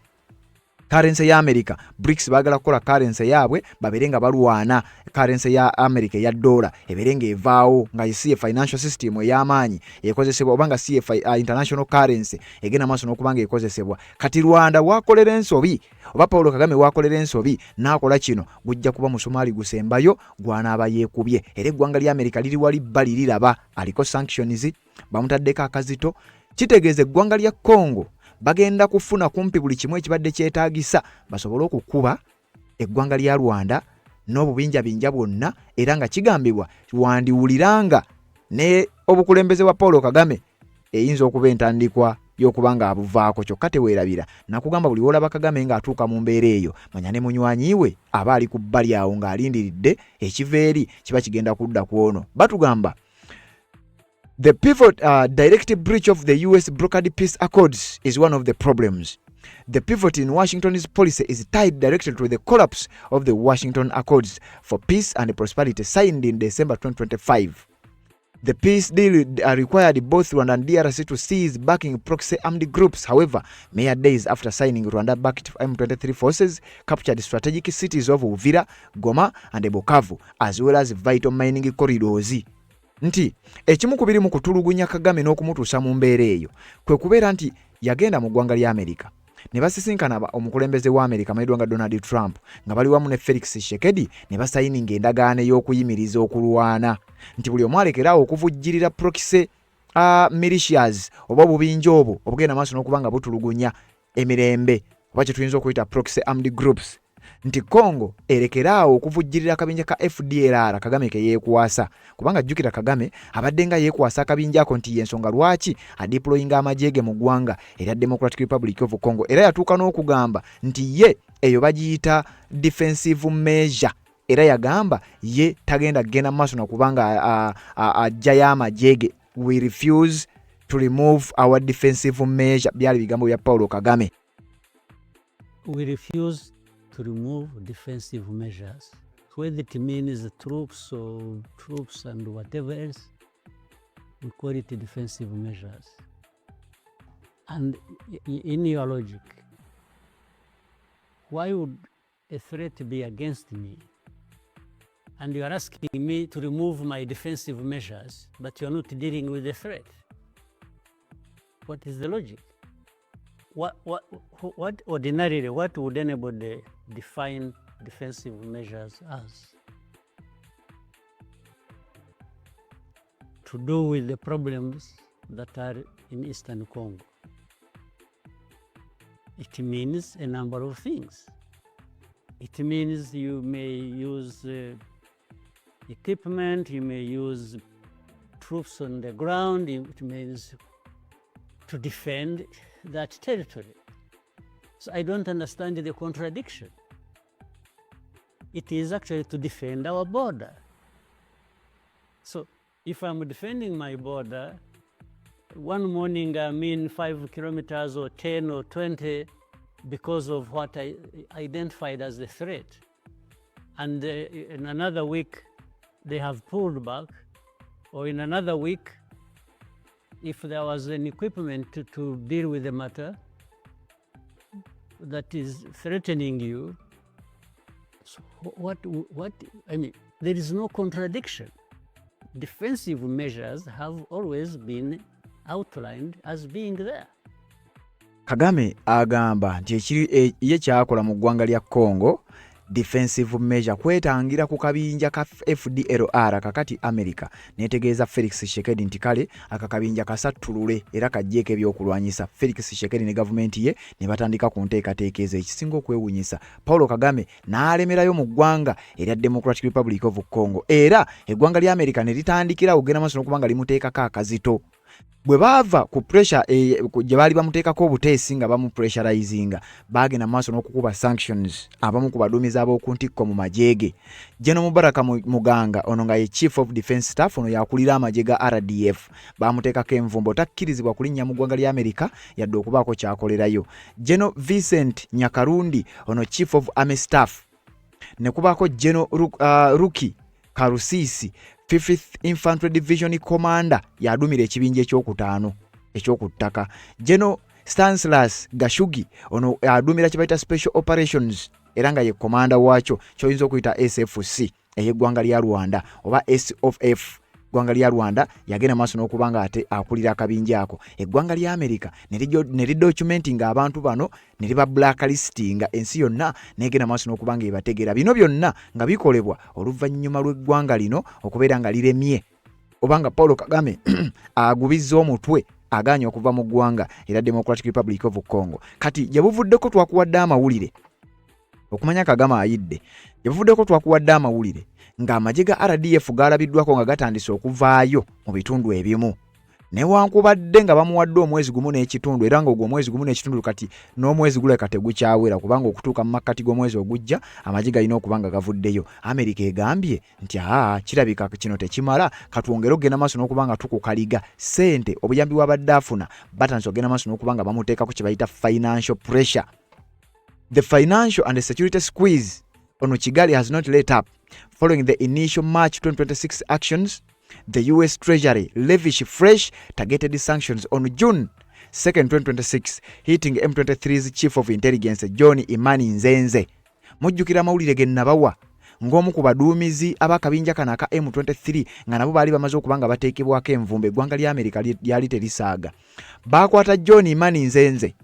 currency ya America. BRICS bagala kukola currency yaabwe babere nga balwana currency ya America ya dola ebere nga evaawo nga yisiye financial system ey'amaanyi ekozesebwa obanga siye international currency egena maaso n'okubanga ekozesebwa. Kati Rwanda wakolera ensobi oba Paul Kagame wakolera ensobi n'akola kino gujja kuba musumaali gusembayo gwanaaba yeekubye. Era eggwanga lya America liri wali bbali liraba aliko sanctions bamutaddeko akazito. Kitegeeza eggwanga lya Congo bagenda kufuna kumpi buli kimu ekibadde kyetaagisa basobole okukuba eggwanga lya Rwanda n'obubinjabinja bwonna, era nga kigambibwa wandiwuliranga ne obukulembeze bwa Paul Kagame eyinza okuba entandikwa y'okubanga abuvaako. Kyokka teweerabira nakugamba buli wolaba Kagame ng'atuuka mu mbeera eyo manya ne munywanyi we aba ali ku bbali awo ng'alindiridde ekiva eri kiba kigenda kudda ku ono. Batugamba the pivot direct breach of the US brokered peace accords is one of the problems. The pivot in Washington's policy is tied directly to the collapse of the Washington Accords for Peace and Prosperity signed in December 2025. The peace deal required both Rwanda and DRC to cease backing proxy armed groups. However, mere days after signing, Rwanda-backed M23 forces captured strategic cities of Uvira, Goma and Bukavu, as well as vital mining corridors. Nti ekimu ku biri mu kutulugunya Kagame n'okumutuusa mu mbeera eyo kwe kubeera nti yagenda mu ggwanga lya Amerika ne basisinkana omukulembeze wa Amerika amanyiddwa nga Donald Trump nga bali wamu ne Felix Tshisekedi ne basayininga endagaano y'okuyimiriza okulwana nti buli omu alekeraawo okuvujjirira proxy militias oba obubinja obwo obugenda maaso n'okuba nga butulugunya emirembe oba kye tuyinza okuyita proxy armed groups. Nti Congo erekeraawo okuvujjirira akabinja ka FDLR Kagame ke yeekwasa, kubanga jjukira Kagame abadde nga yeekwasa akabinja ako nti yensonga lwaki adeployinga amajege mu ggwanga erya Democratic Republic of Congo, era yatuuka n'okugamba nti ye eyo bagiyita defensive measure, era yagamba ye tagenda kgenda maaso nakubanga ajjayo amajege. We refuse to remove our defensive measure, byali bigambo bya Paul Kagame. We refuse to remove defensive measures, whether it means troops and whatever else, we call it defensive measures. And in your logic, why would a threat be against me? And you are asking me to remove my defensive measures, but you are not dealing with the threat. What is the logic? What ordinarily, what would anybody define defensive measures as? To do with the problems that are in Eastern Congo. It means a number of things. It means you may use equipment, you may use troops on the ground, it means to defend that territory. So I don't understand the contradiction. It is actually to defend our border. So if I'm defending my border, one morning I'm in 5 kilometers or 10 or 20 because of what I identified as the threat. And in another week, they have pulled back, or in another week, if there was an equipment to deal with the matter, that is threatening you, so what, I mean, there is no contradiction. Defensive measures have always been outlined as being there. Kagame agamba nti ekiri ye kyakola mu ggwanga lya Congo defensive measure kwetangira ku kabinja ka FDLR kakati America netegeeza Felix Tshisekedi nti kale akakabinja kasattulule era kajjeeko ebyokulwanyisa. Felix Tshisekedi ne gavumenti ye ne batandika ku nteekateeka ezo. Ekisinga okwewunyisa, Paulo Kagame n'alemerayo mu ggwanga erya Democratic Republic of Congo era eggwanga lya America ne litandikira okugenda maaso n'okubanga limuteekako akazito. Bwe bava ku pressure gye baali bamuteekako obuteesi nga bamupressurizinga bagenda maaso n'okukuba sanctions abamu ku baduumizi ab'oku ntikko mu majeege. General Mubaraka Muganga ono nga ye Chief of Defense Staff ono yakulira amagye ga RDF bamuteekako envumbo takkirizibwa kulinnya mu ggwanga lya America yadde okubaako kyakolerayo. General Vincent Nyakarundi ono Chief of Army Staff ne kubaako General Ruki Karusisi 5th Infantry Division Commander yadumira ekibinja ekyokuttaka. General Stanislas Gashugi ono yadumira kibaita Special Operations era nga ye commander waakyo kyoyinza okuyita SFC ey'eggwanga lya Rwanda oba SOF eggwanga lya Rwanda yagenda maaso n'okubanga ate akulira akabinja ako. Eggwanga lya America ne lidocumentinga abantu bano ne liba blacklistinga ensi yonna negenda maaso n'okubanga ebategeera. Bino byonna nga bikolebwa oluvannyuma lw'eggwanga lino okubeera nga liremye obanga Paulo Kagame agubizza omutwe aganya okuva mu ggwanga era Democratic Republic of Congo. Kati gye buvuddeko twakuwadde amawulire okumanya Kagame ayidde, gye buvuddeko twakuwadde amawulire ng'amagye ga RDF galabiddwako nga gatandise okuvaayo mu bitundu ebimu newankubadde nga bamuwadde omwezi gumu n'ekitundu era ng'ogwo omwezi gumu n'ekitundu kati n'omwezi guleka tegukyawera kubanga okutuuka mu makkati g'omwezi ogujja amagye galina okuba nga gavuddeyo. America egambye nti kirabika kino tekimala katwongere okugenda maaso n'okuba nga tukukaliga ssente obuyambi bw'abadde afuna batandise okugenda maaso n'okuba nga bamuteekako kye bayita financial pressure. The financial and the security squeeze on Kigali has not let up. Following the initial March 2026 actions, the US Treasury levied fresh targeted sanctions on June 2nd, 2026, hitting M23's Chief of Intelligence John Imani Nzenze. Mujjukira mawulire ge nabawa ng'omu ku baduumizi ab'akabinja kano aka M23 nga nabo baali bamaze okubanga bateekebwako envumbe eggwanga lya America lyali terisaaga. Baakwata John Imani Nzenze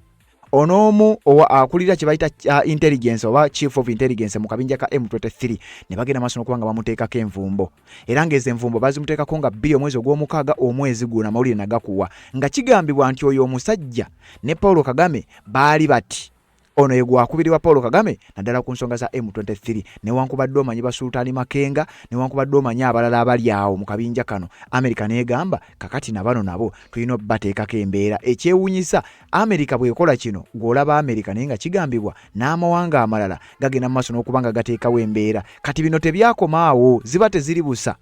onoomu akulira kye bayita intelligence oba Chief of Intelligence mu kabinja ka M23 ne bagenda maaso n'okubanga bamuteekako envumbo era ng'ezo envumbo bazimuteekako nga bbiri omwezi ogw'omukaaga omwezi guno amawulire nagakuwa nga kigambibwa nti oyo omusajja ne Paulo Kagame baali bati ono ye gwakubirirwa Paulo Kagame naddala ku nsonga za M23 newankubadde omanyi Basultani Makenga newankubadde omanyi abalala abali awo mu kabinja kano. America neegamba kakati nabano nabo tulina obbateekako embeera. Ekyewuunyisa America bw'ekola kino gw'olaba America naye nga kigambibwa n'amawanga amalala gagenda mu maaso n'okubanga gateekawo embeera. Kati bino tebyakomaawo ziba teziri busa.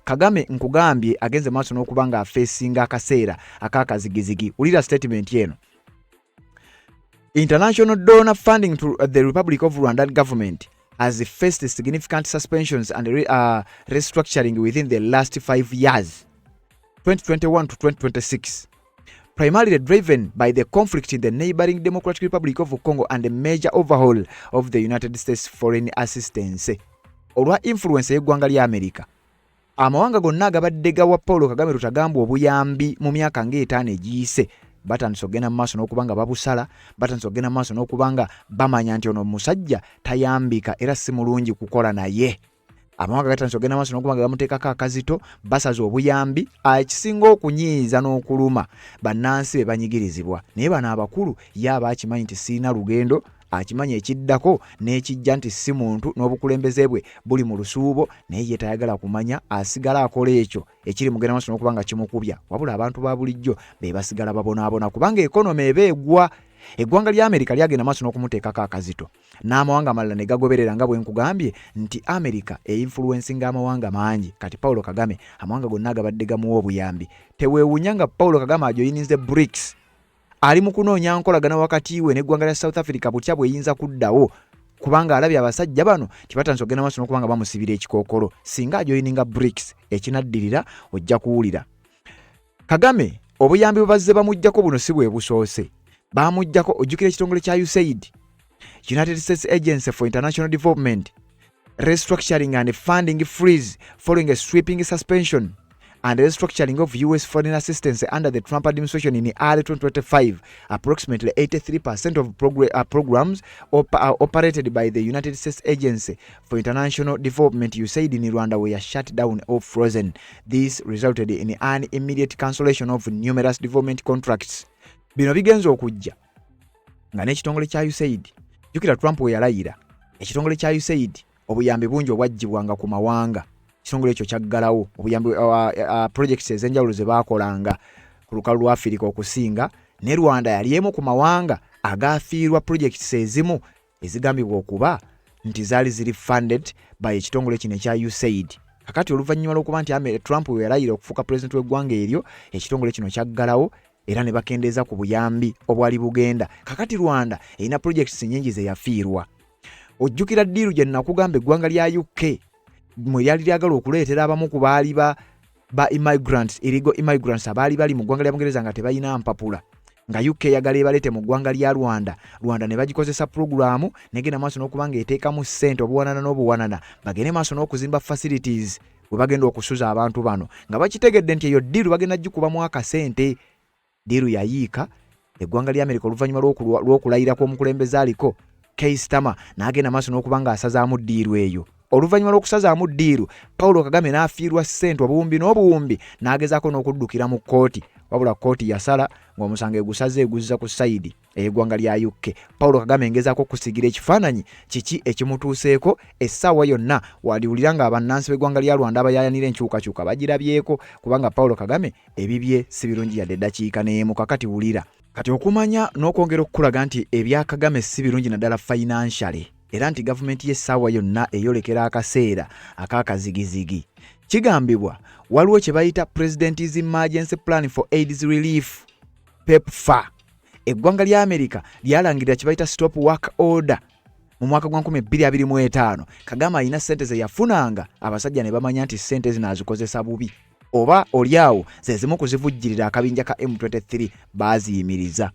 Kagame nkugambye agenze maaso n'okubanga afeesinga akaseera akakazigizigi. Ulira statement yeno. International donor funding to the Republic of Rwanda government has faced significant suspensions and restructuring within the last 5 years, 2021 to 2026, primarily driven by the conflict in the neighboring Democratic Republic of Congo and a major overhaul of the United States foreign assistance. Olwa influence y'eggwanga lya America, amawanga gonna agabadde gawa Paulo Kagame Rutagambwa obuyambi mu myaka ng'etaano egiyise batandise okugenda mu maaso n'okubanga babusala, batandise okugenda mu maaso n'okubanga bamanya nti ono musajja tayambika era si mulungi kukola naye. Amawanga gatandise okugenda mu maaso n'okubanga bamuteekako akazito, basaza obuyambi. Ekisinga okunyiiza n'okuluma bannansi be banyigirizibwa naye bano abakulu ye aba akimanyi nti siina lugendo, akimanyi ekiddako n'ekijja nti si muntu n'obukulembeze bwe buli mu lusuubo naye ye tayagala kumanya, asigala akola ekyo ekiri mugenda maaso n'okubanga kimukubya. Wabula abantu ba bulijjo be basigala babonaabona kubanga ekonomi eba egwa. Eggwanga lya America lyagenda maaso n'okumuteekako akazito n'amawanga amalala ne gagoberera nga bwe nkugambye nti America einfluencinga amawanga mangi. Kati Paulo Kagame amawanga gonna agabadde gamuwa obuyambi. Teweewunya nga Paulo Kagame ajoyininze BRICS ali mu kunoonya nkolagana wakati we n'eggwanga lya South Africa butya bweyinza kuddawo kubanga alabye abasajja bano kibatandise okugenda maaso n'okubanga bamusibira ekikookolo. Singa ajoyininga BRICS ekinaddirira ojja kuwulira. Kagame obuyambi bwe bazze bamuggyako buno si bwe busoose. Bamuggyako ojjukira ekitongole kya USAID United States Agency for International Development restructuring and funding freeze following a sweeping suspension and restructuring of U.S. foreign assistance under the Trump administration in early 2025. Approximately 83% of programs operated by the United States Agency for International Development, USAID, in Rwanda were shut down or frozen. This resulted in an immediate cancellation of numerous development contracts. Bino bigenza okujja nga n'ekitongole kya USAID jukira Trump we yalayira ekitongole kya USAID obuyambi bungi obwajjibwanga ku mawanga ekitongole ekyo kyaggalawo obuyambi projects ez'enjawulo ze baakolanga ku lukalu lwa Afirika okusinga ne Rwanda yali emu ku mawanga agaafiirwa projects ezimu ezigambibwa okuba nti zaali ziri funded by ekitongole kino ekya USAID. Kakati oluvannyuma lw'okuba nti Trump we yalayira okufuuka president w'eggwanga eryo ekitongole kino kyaggalawo era ne bakendeeza ku buyambi obwali bugenda. Kakati Rwanda erina projects nyingi ze yafiirwa. Ojjukira ddiiru gye nakugamba eggwanga lya UK mwe lyali lyagala okuleetera abamu ku baali ba immigrants, illegal immigrants abaali bali mu ggwanga lya Bungereza nga tebalina mpapula, nga UK yagala ebaleete mu ggwanga lya Rwanda ne bagikozesa programu negenda maaso n'okuba nga eteekamu ssente obuwanana bagende maaso n'okuzimba facilities we bagenda okusuza abantu bano nga bakitegedde nti eyo ddiiru bagenda gikubamu akasente. Ddiiru yayiika eggwanga lya Amerika oluvannyuma lw'okulayira kw'omukulembeze aliko Keir Starmer n'agenda maaso n'okuba nga asazaamu ddiiru eyo. Oluvannyuma lw'okusazaamu ddiiru, Paulo Kagame n'afiirwa ssente obuwumbi n'obuwumbi n'agezaako n'okuddukira mu kkooti, wabula kkooti yasala ng'omusango egusaze eguzza ku sayidi ey'eggwanga lya UK. Paulo Kagame ngezaako okusigira ekifaananyi kiki ekimutuuseeko essaawa yonna waliwulira nga abannansi b'eggwanga lya Rwanda abayaayanira enkyukakyuka bagirabyeko kubanga Paulo Kagame ebibye si birungi yadde eddakiika n'emu. Kakati wulira kati okumanya n'okwongera okukulaga nti ebya Kagame si birungi naddala financially era nti gavumenti y'essaawa yonna eyolekera akaseera ak'akazigizigi. Kigambibwa waliwo kye bayita President's Emergency Plan for AIDS Relief PEPFAR. Eggwanga lya Amerika lyalangirira kye bayita Stop Work Order mu mwaka gwa 2025. Kagame alina ssente ze yafunanga abasajja ne bamanya nti ssente zinazikozesa bubi oba oliawo ze zimu kuzivujjirira akabinja ka M23 baaziyimiriza.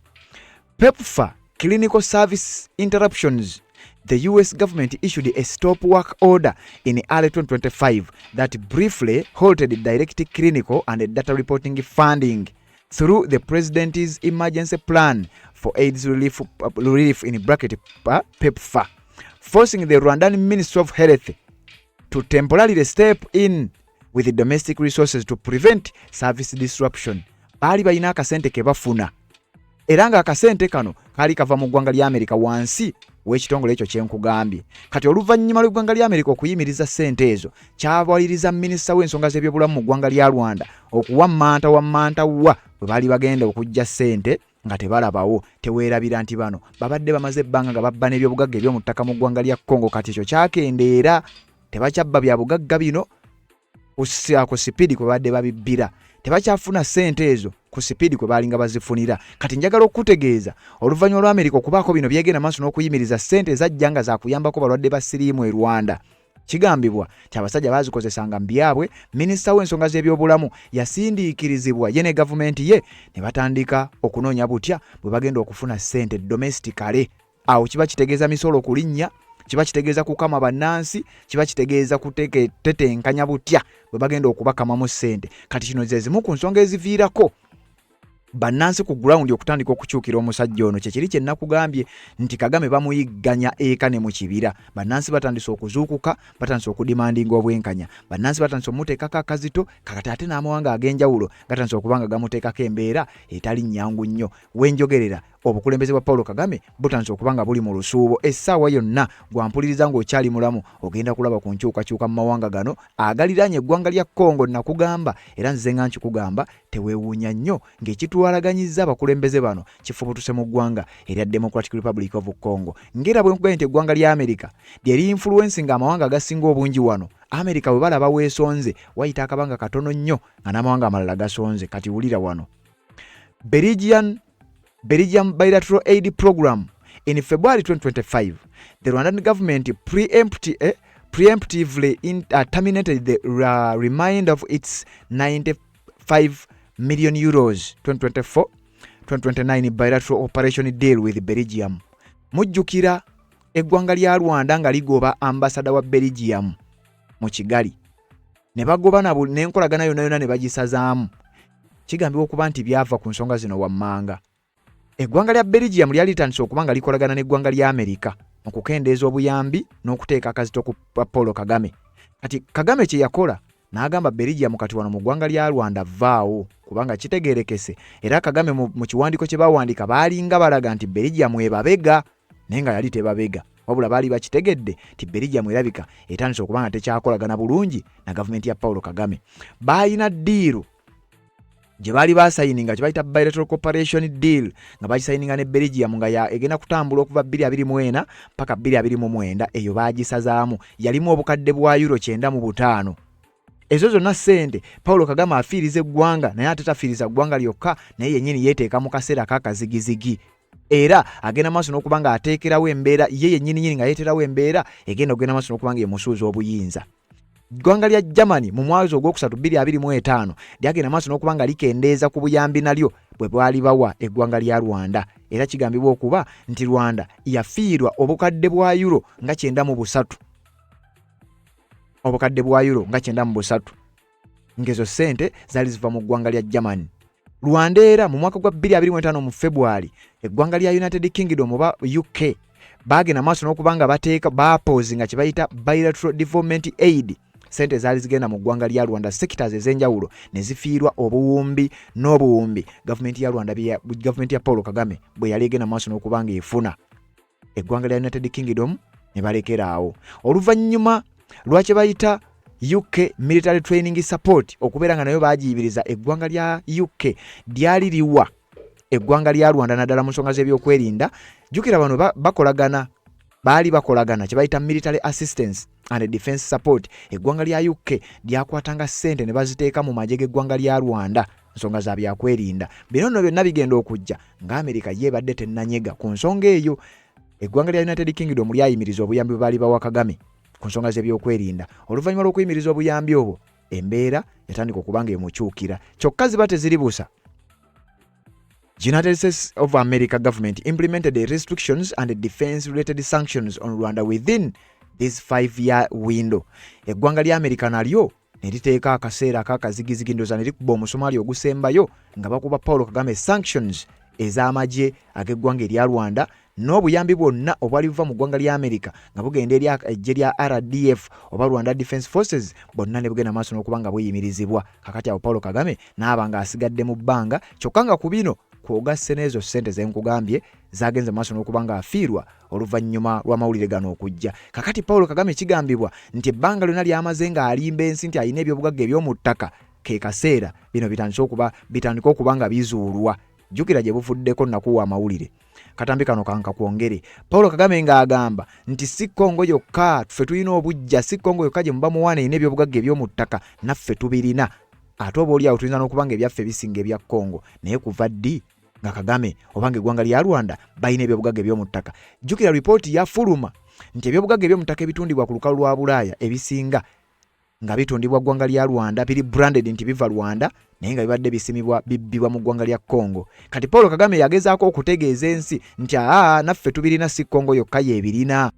PEPFAR Clinical Service Interruptions. The US government issued a stop work order in early 2025 that briefly halted direct clinical and data reporting funding through the President's Emergency Plan for AIDS Relief in bracket PEPFAR, forcing the Rwandan Ministry of Health to temporarily step in with the domestic resources to prevent service disruption. Baali balina akasente ke bafuna era nga akasente kano kaali kava mu ggwanga lya Amerika wansi w'ekitongole ekyo kye nkugambye. Kati oluvannyuma lw'eggwanga lya Amerika okuyimiriza ssente ezo kyawaliriza minisita w'ensonga z'ebyobulamu mu ggwanga lya Rwanda okuwa mmanta bwe baali bagenda okujja ssente nga tebalabawo. Teweerabira nti bano babadde bamaze ebbanga nga babba n'ebyobugagga eby'omu ttaka mu ggwanga lya Congo. Kati ekyo kyakendeera tebakyabba bya bugagga bino ku sipiidi kwe babadde babibbira, tebakyafuna ssente ezo ku sipiidi kwe baalinga bazifunira. Kati njagala okutegeeza oluvannyuma lwa Amerika okubaako bino byegenda maaso n'okuyimiriza ssente ezajja nga zaakuyambako balwadde ba siriimu e Rwanda. Kigambibwa nti abasajja baazikozesanga mu byabwe. Minisita w'ensonga z'ebyobulamu yasindiikirizibwa ye ne gavumenti ye ne batandika okunoonya butya bwe bagenda okufuna ssente domestically. Awo kiba kitegeeza misolo kulinnya, kiba kitegeeza kukama bannansi, kiba kitegeeza kutetenkanya butya bwe bagenda okubakamamu ssente. Kati kino ze zimu ku nsonga eziviirako bannansi ku ground okutandika okukyukira omusajja ono. Kyekiri kye nakugambye nti Kagame bamuyigganya eka ne mu kibira. Bannansi batandise okuzuukuka, batandise okudimandinga obwenkanya, bannansi batandise omuteekako akazito. Kakati ate n'amawanga ag'enjawulo gatandise okuba nga gamuteekako embeera etali nnyangu nnyo. Wenjogerera obukulembeze bwa Paulo Kagame butandise okuba nga buli mu lusuubo. Essaawa yonna gwampuliriza ng'okyali mulamu ogenda kulaba ku nkyukakyuka mu mawanga gano agaliraanye eggwanga lya Congo. Nakugamba era nze nga nkikugamba teweewuunya nnyo ng'ekitwalaganyizza abakulembeze bano kifubutuse mu ggwanga erya Democratic Republic of Congo. Ngera bwe nkugambye nti eggwanga lya Amerika lyeri influencing amawanga agasinga obungi wano. Amerika bwe balaba weesonze wayita akabanga katono nnyo nga n'amawanga amalala gasonze. Kati wulira wano Belgium bilateral aid program. In February 2025, the Rwandan government preemptively terminated the remainder of its 95 million euros 2024-2029 bilateral operation deal with Belgium. Mujjukira eggwanga lya Rwanda nga ligoba ambasada wa Belgium mu Kigali ne bagoba n'enkolagana yonna ne bagisazaamu. Kigambibwa okuba nti byava ku nsonga zino wammanga. Eggwanga lya Belgium lyali litandise okuba nga likolagana n'eggwanga lya Amerika mu kukendeeza obuyambi n'okuteeka akazito ku Paul Kagame. Kati Kagame kye yakola n'agamba Belgium kati wano mu ggwanga lya Rwanda vaawo kubanga kitegeerekese, era Kagame mu kiwandiiko kye baawandika baalinga balaga nti Belgium ebabega naye nga yali tebabega, wabula baali bakitegedde nti Belgium erabika etandise okuba nga tekyakolagana bulungi na gavumenti ya Paul Kagame. Baalina ddiiru gye baali basayininga kye bayita bilateral cooperation deal nga bagisayininga ne Belgium nga egenda kutambula okuva 2024 paka 2029. Eyo baagisazaamu, yalimu obukadde bwa euro 95. Ezo zonna ssente Paul Kagame afiiriza eggwanga, naye ate tafiiriza ggwanga lyokka, naye yennyini yeeteeka mu kaseera k'akazigizigi. Era agenda maaso n'okuba nga ateekerawo embeera ye yennyini nga yeeterawo embeera egenda okugenda maaso n'okuba nga emusuuza obuyinza. Ggwanga lya Germany mu mwezi ogwokusatu 2025 lyagenda maaso n'okuba nga likendeeza ku buyambi nalyo bwe bwali bawa eggwanga lya Rwanda, era kigambibwa okuba nti Rwanda yafiirwa obukadde bwa euro nga 93. Obukadde bwa euro nga 93 ngezo ssente zaali ziva mu ggwanga lya Germany. Rwanda era mu mwaka gwa 2025 mu February eggwanga lya United Kingdom oba UK bagenda maaso n'okuba nga bateeka bapoozi nga kye bayita bilateral development aid. Sente zaali zigenda mu ggwanga lya Rwanda sectors ez'enjawulo ne zifiirwa obuwumbi n'obuwumbi. Gavumenti ya Rwanda gavumenti ya Paul Kagame bwe yali egenda maaso n'okuba nga efuna eggwanga lya United Kingdom ne balekeraawo. Oluvannyuma lwaki bayita UK military training support okubeera nga nayo baagiyibiriza eggwanga lya UK lyali liwa eggwanga lya Rwanda naddala mu nsonga z'ebyokwerinda. Jjukira bano baali bakolagana kye bayita military assistance and defense support. Eggwanga lya UK lyakwatanga ssente ne baziteeka mu magye g'eggwanga lya Rwanda nsonga za byakwerinda. Bino nno byonna bigenda okujja nga Amerika yeebadde tennanyega ku nsonga eyo. Eggwanga lya United Kingdom lyayimiriza obuyambi bwe baali bawa Kagame ku nsonga z'ebyokwerinda. Oluvannyuma lw'okuyimiriza obuyambi obwo embeera yatandika okuba nga emukyukira. Kyokka ziba teziri busa. United States of America government implemented the restrictions and defense-related sanctions on Rwanda within this 5-year window. Eggwanga lya Amerika nalyo ne liteeka akaseera ak'akazigizigi ndoza ne likuba omusomaali ogusembayo nga bakuba Paul Kagame sanctions ez'amagye ag'eggwanga erya Rwanda n'obuyambi bwonna obwali buva mu ggwanga lya Amerika nga bugenda eri eggye lya RDF oba Rwanda Defense Forces bonna ne bugenda maaso n'okuba nga buyimirizibwa. Kakati awo Paul Kagame n'aba nga asigadde mu bbanga, kyokka nga ku bino kwogasse n'ezo ssente ze nkugambye zagenze maaso n'okuba nga afiirwa oluvannyuma lw'amawulire gano okujja. Kakati Paul Kagame kigambibwa nti ebbanga lyonna lyamaze nga alimba ensi nti alina ebyobugagga eby'omu ttaka, ke kaseera bino bitandika okuba nga bizuulwa. Jjukira gye buvuddeko nakuwa amawulire. Katambi kano kanka kwongere. Paul Kagame ng'agamba nti si Kongo yokka ffe tulina obujja, si Kongo yokka gye muba muwaana erina ebyobugagga eby'omu ttaka, naffe tubirina. Ate oba oli awo tulina n'okuba nga ebyaffe bisinga ebya Kongo, naye kuva ddi nga Kagame obanga eggwanga lya Rwanda balina ebyobugagga eby'omu ttaka? Jjukira ripooti yafuluma nti ebyobugagga eby'omu ttaka ebitundibwa ku lukalu lwa Bulaaya ebisinga nga bitundibwa ggwanga lya Rwanda biri branded nti biva Rwanda naye nga bibadde bisimibwa bibbibwa mu ggwanga lya Kongo. Kati Paul Kagame yagezaako okutegeeza ensi nti naffe tubirina, si Kongo yokka yeebirina.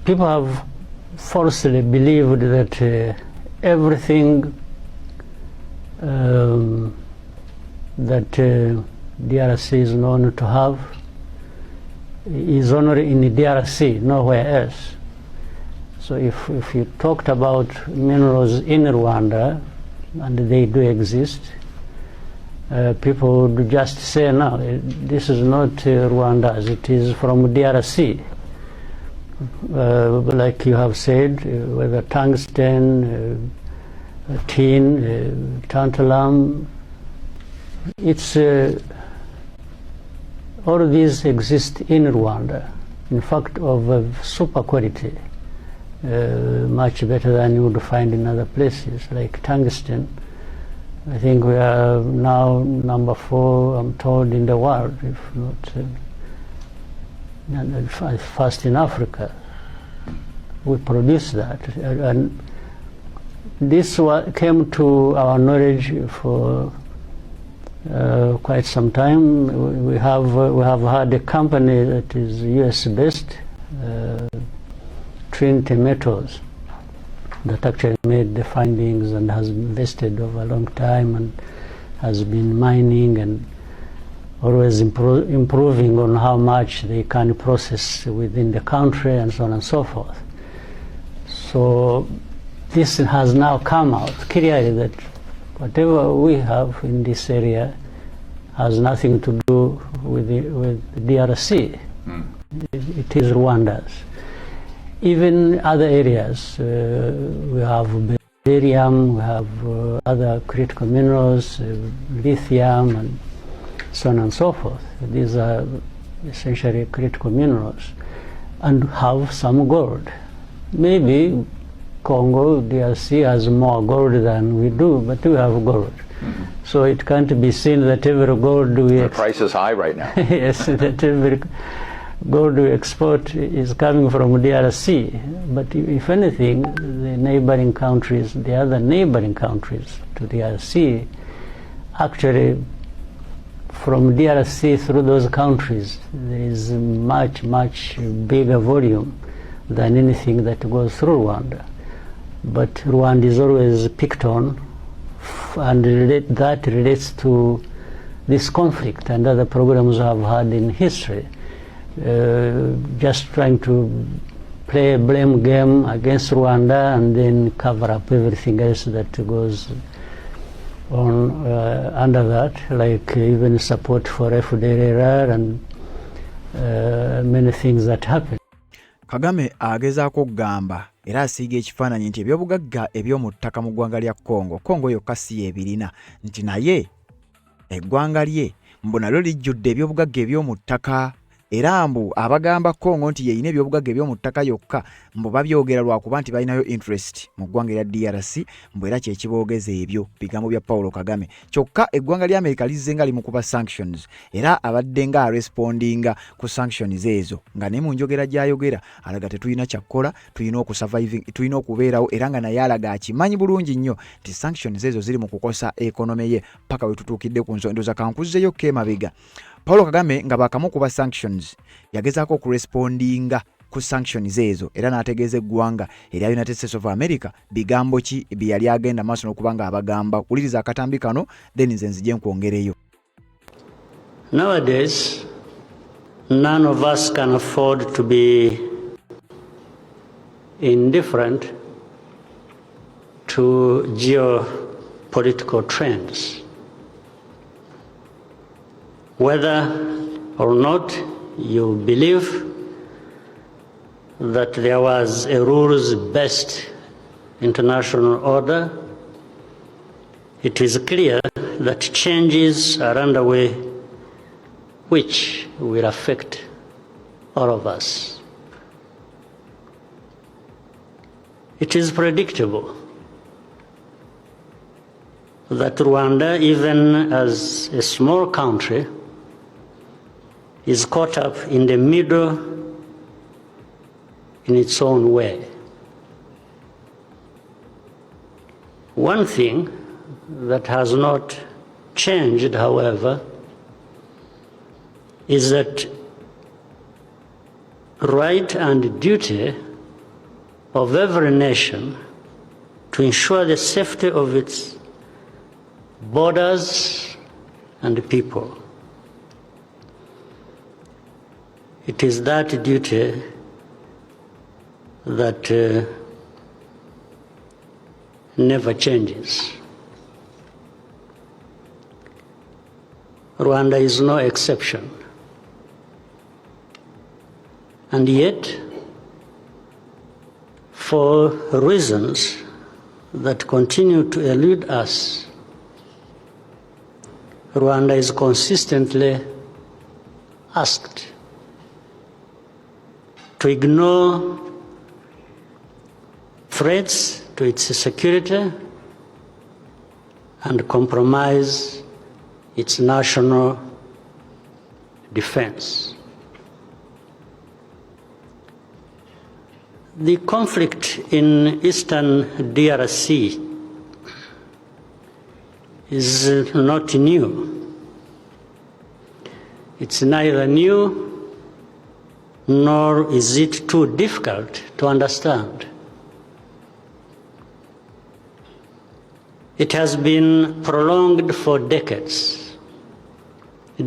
People have falsely believed that everything that DRC is known to have is only in the DRC, nowhere else. So if you talked about minerals in Rwanda, and they do exist, people would just say, no, this is not Rwanda as it is from DRC. Like you have said, whether tungsten, tin, tantalum, it's all of these exist in Rwanda, in fact of super quality, much better than you would find in other places, like tungsten. I think we are now number 4, I'm told, in the world, if not first in Africa. We produce that, and this came to our knowledge for quite some time. We have had a company that is US-based, Trinity Metals, that actually made the findings and has invested over a long time and has been mining and always improving on how much they can process within the country and so on and so forth. So this has now come out clearly that whatever we have in this area has nothing to do with the DRC. It is Rwanda's. Even other areas, we have barium, we have other critical minerals, lithium, and so on and so forth. These are essentially critical minerals, and have some gold. Maybe Congo, DRC has more gold than we do, but we have gold. So it can't be seen that every gold we the price is high right now. yes, that every gold we export is coming from DRC. But if anything, the neighboring countries, the other neighboring countries to DRC, actually from DRC through those countries, there is much, much bigger volume than anything that goes through Rwanda. But Rwanda is always picked on, and that relates to this conflict and other problems we have had in history. Just trying to play a blame game against Rwanda and then cover up everything else that goes on under that, like even support for FDLR and many things that happen. Kagame agezaako okugamba era asiiga ekifaananyi nti ebyobugagga eby'omu ttaka mu ggwanga lya Congo yokka si y'ebirina, nti naye eggwanga lye mbu nalyo lijjudde ebyobugagga eby'omu ttaka. Era mbu abagamba Congo nti yeyina ebyobugagga eby'omu ttaka yokka mbu babyogera lwakuba nti balinayo interest mu ggwanga lya DRC, mbu era kyekiboogeza ebyo bigambo bya Paulo Kagame. Kyokka eggwanga lya Amerika lizze nga limukuba sanctions, era abadde nga arespondinga ku sanctions ezo, nga ne mu njogera gy'ayogera alaga tetulina kyakkola, tulina okubeerawo, era nga naye alaga akimanyi bulungi nnyo nti sanctions ezo ziri mu kukosa ekonome ye paka we tutuukidde ku nsonga kankuzeyo k'emabega. Paulo Kagame nga bakamukuba sanctions yagezaako okurespondinga ku sanctions ezo, era n'ategeeza eggwanga erya United States of America bigambo ki bye yali agenda maaso n'okuba nga abagamba. Kuliriza akatambi kano then nze nzije nkwongereyo. Nowadays, none of us can afford to be indifferent to geopolitical trends. Whether or not you believe that there was a rules-based international order, it is clear that changes are underway which will affect all of us. It is predictable that Rwanda, even as a small country, is caught up in the middle in its own way. One thing that has not changed, however, is that right and duty of every nation to ensure the safety of its borders and people. It is that duty that never changes. Rwanda is no exception. And yet, for reasons that continue to elude us, Rwanda is consistently asked to ignore threats to its security and compromise its national defense. The conflict in eastern DRC is not new. It's neither new nor is it too difficult to understand. It has been prolonged for decades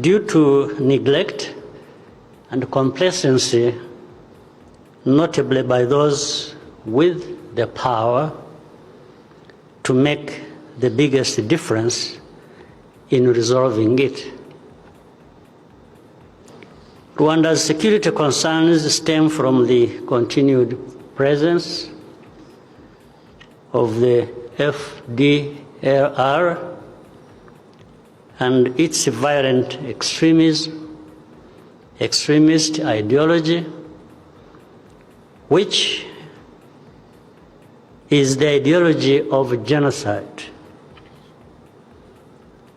due to neglect and complacency, notably by those with the power to make the biggest difference in resolving it. Rwanda's security concerns stem from the continued presence of the FDLR and its violent extremist ideology, which is the ideology of genocide.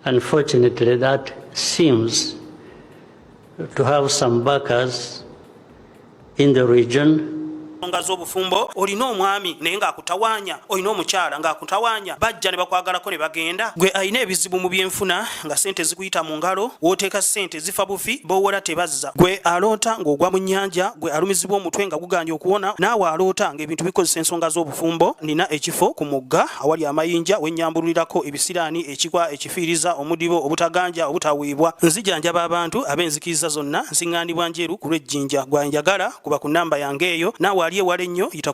Unfortunately, that seems to have some backers in the region. Ensonga z'obufumbo olina omwami naye ng'akutawanya, olina omukyala ng'akutawanya, bajja ne bakwagalako ne bagenda. Gwe alina ebizibu mu byenfuna nga ssente zikuyita mu ngalo, w'oteeka ssente zifa bufi, b'owola tebazza. Gwe aloota ng'ogwa mu nnyanja, gwe alumizibwa omutwe nga guganja okuwona, naawe aloota ng'ebintu bikozesa ensonga z'obufumbo. Nina ekifo ku mugga awali amayinja we nnyambululirako ebisiraani, ekikwa, ekifiiriza, omudibo, obutaganja, obutawiibwa. Nzijanjaba abantu ab'enzikiriza zonna, nsiŋŋaanibwa njeru ku lw'ejjinja. Gwanjagala kuba ku nnamba yange eyo, naawe ali ewala ennyo yita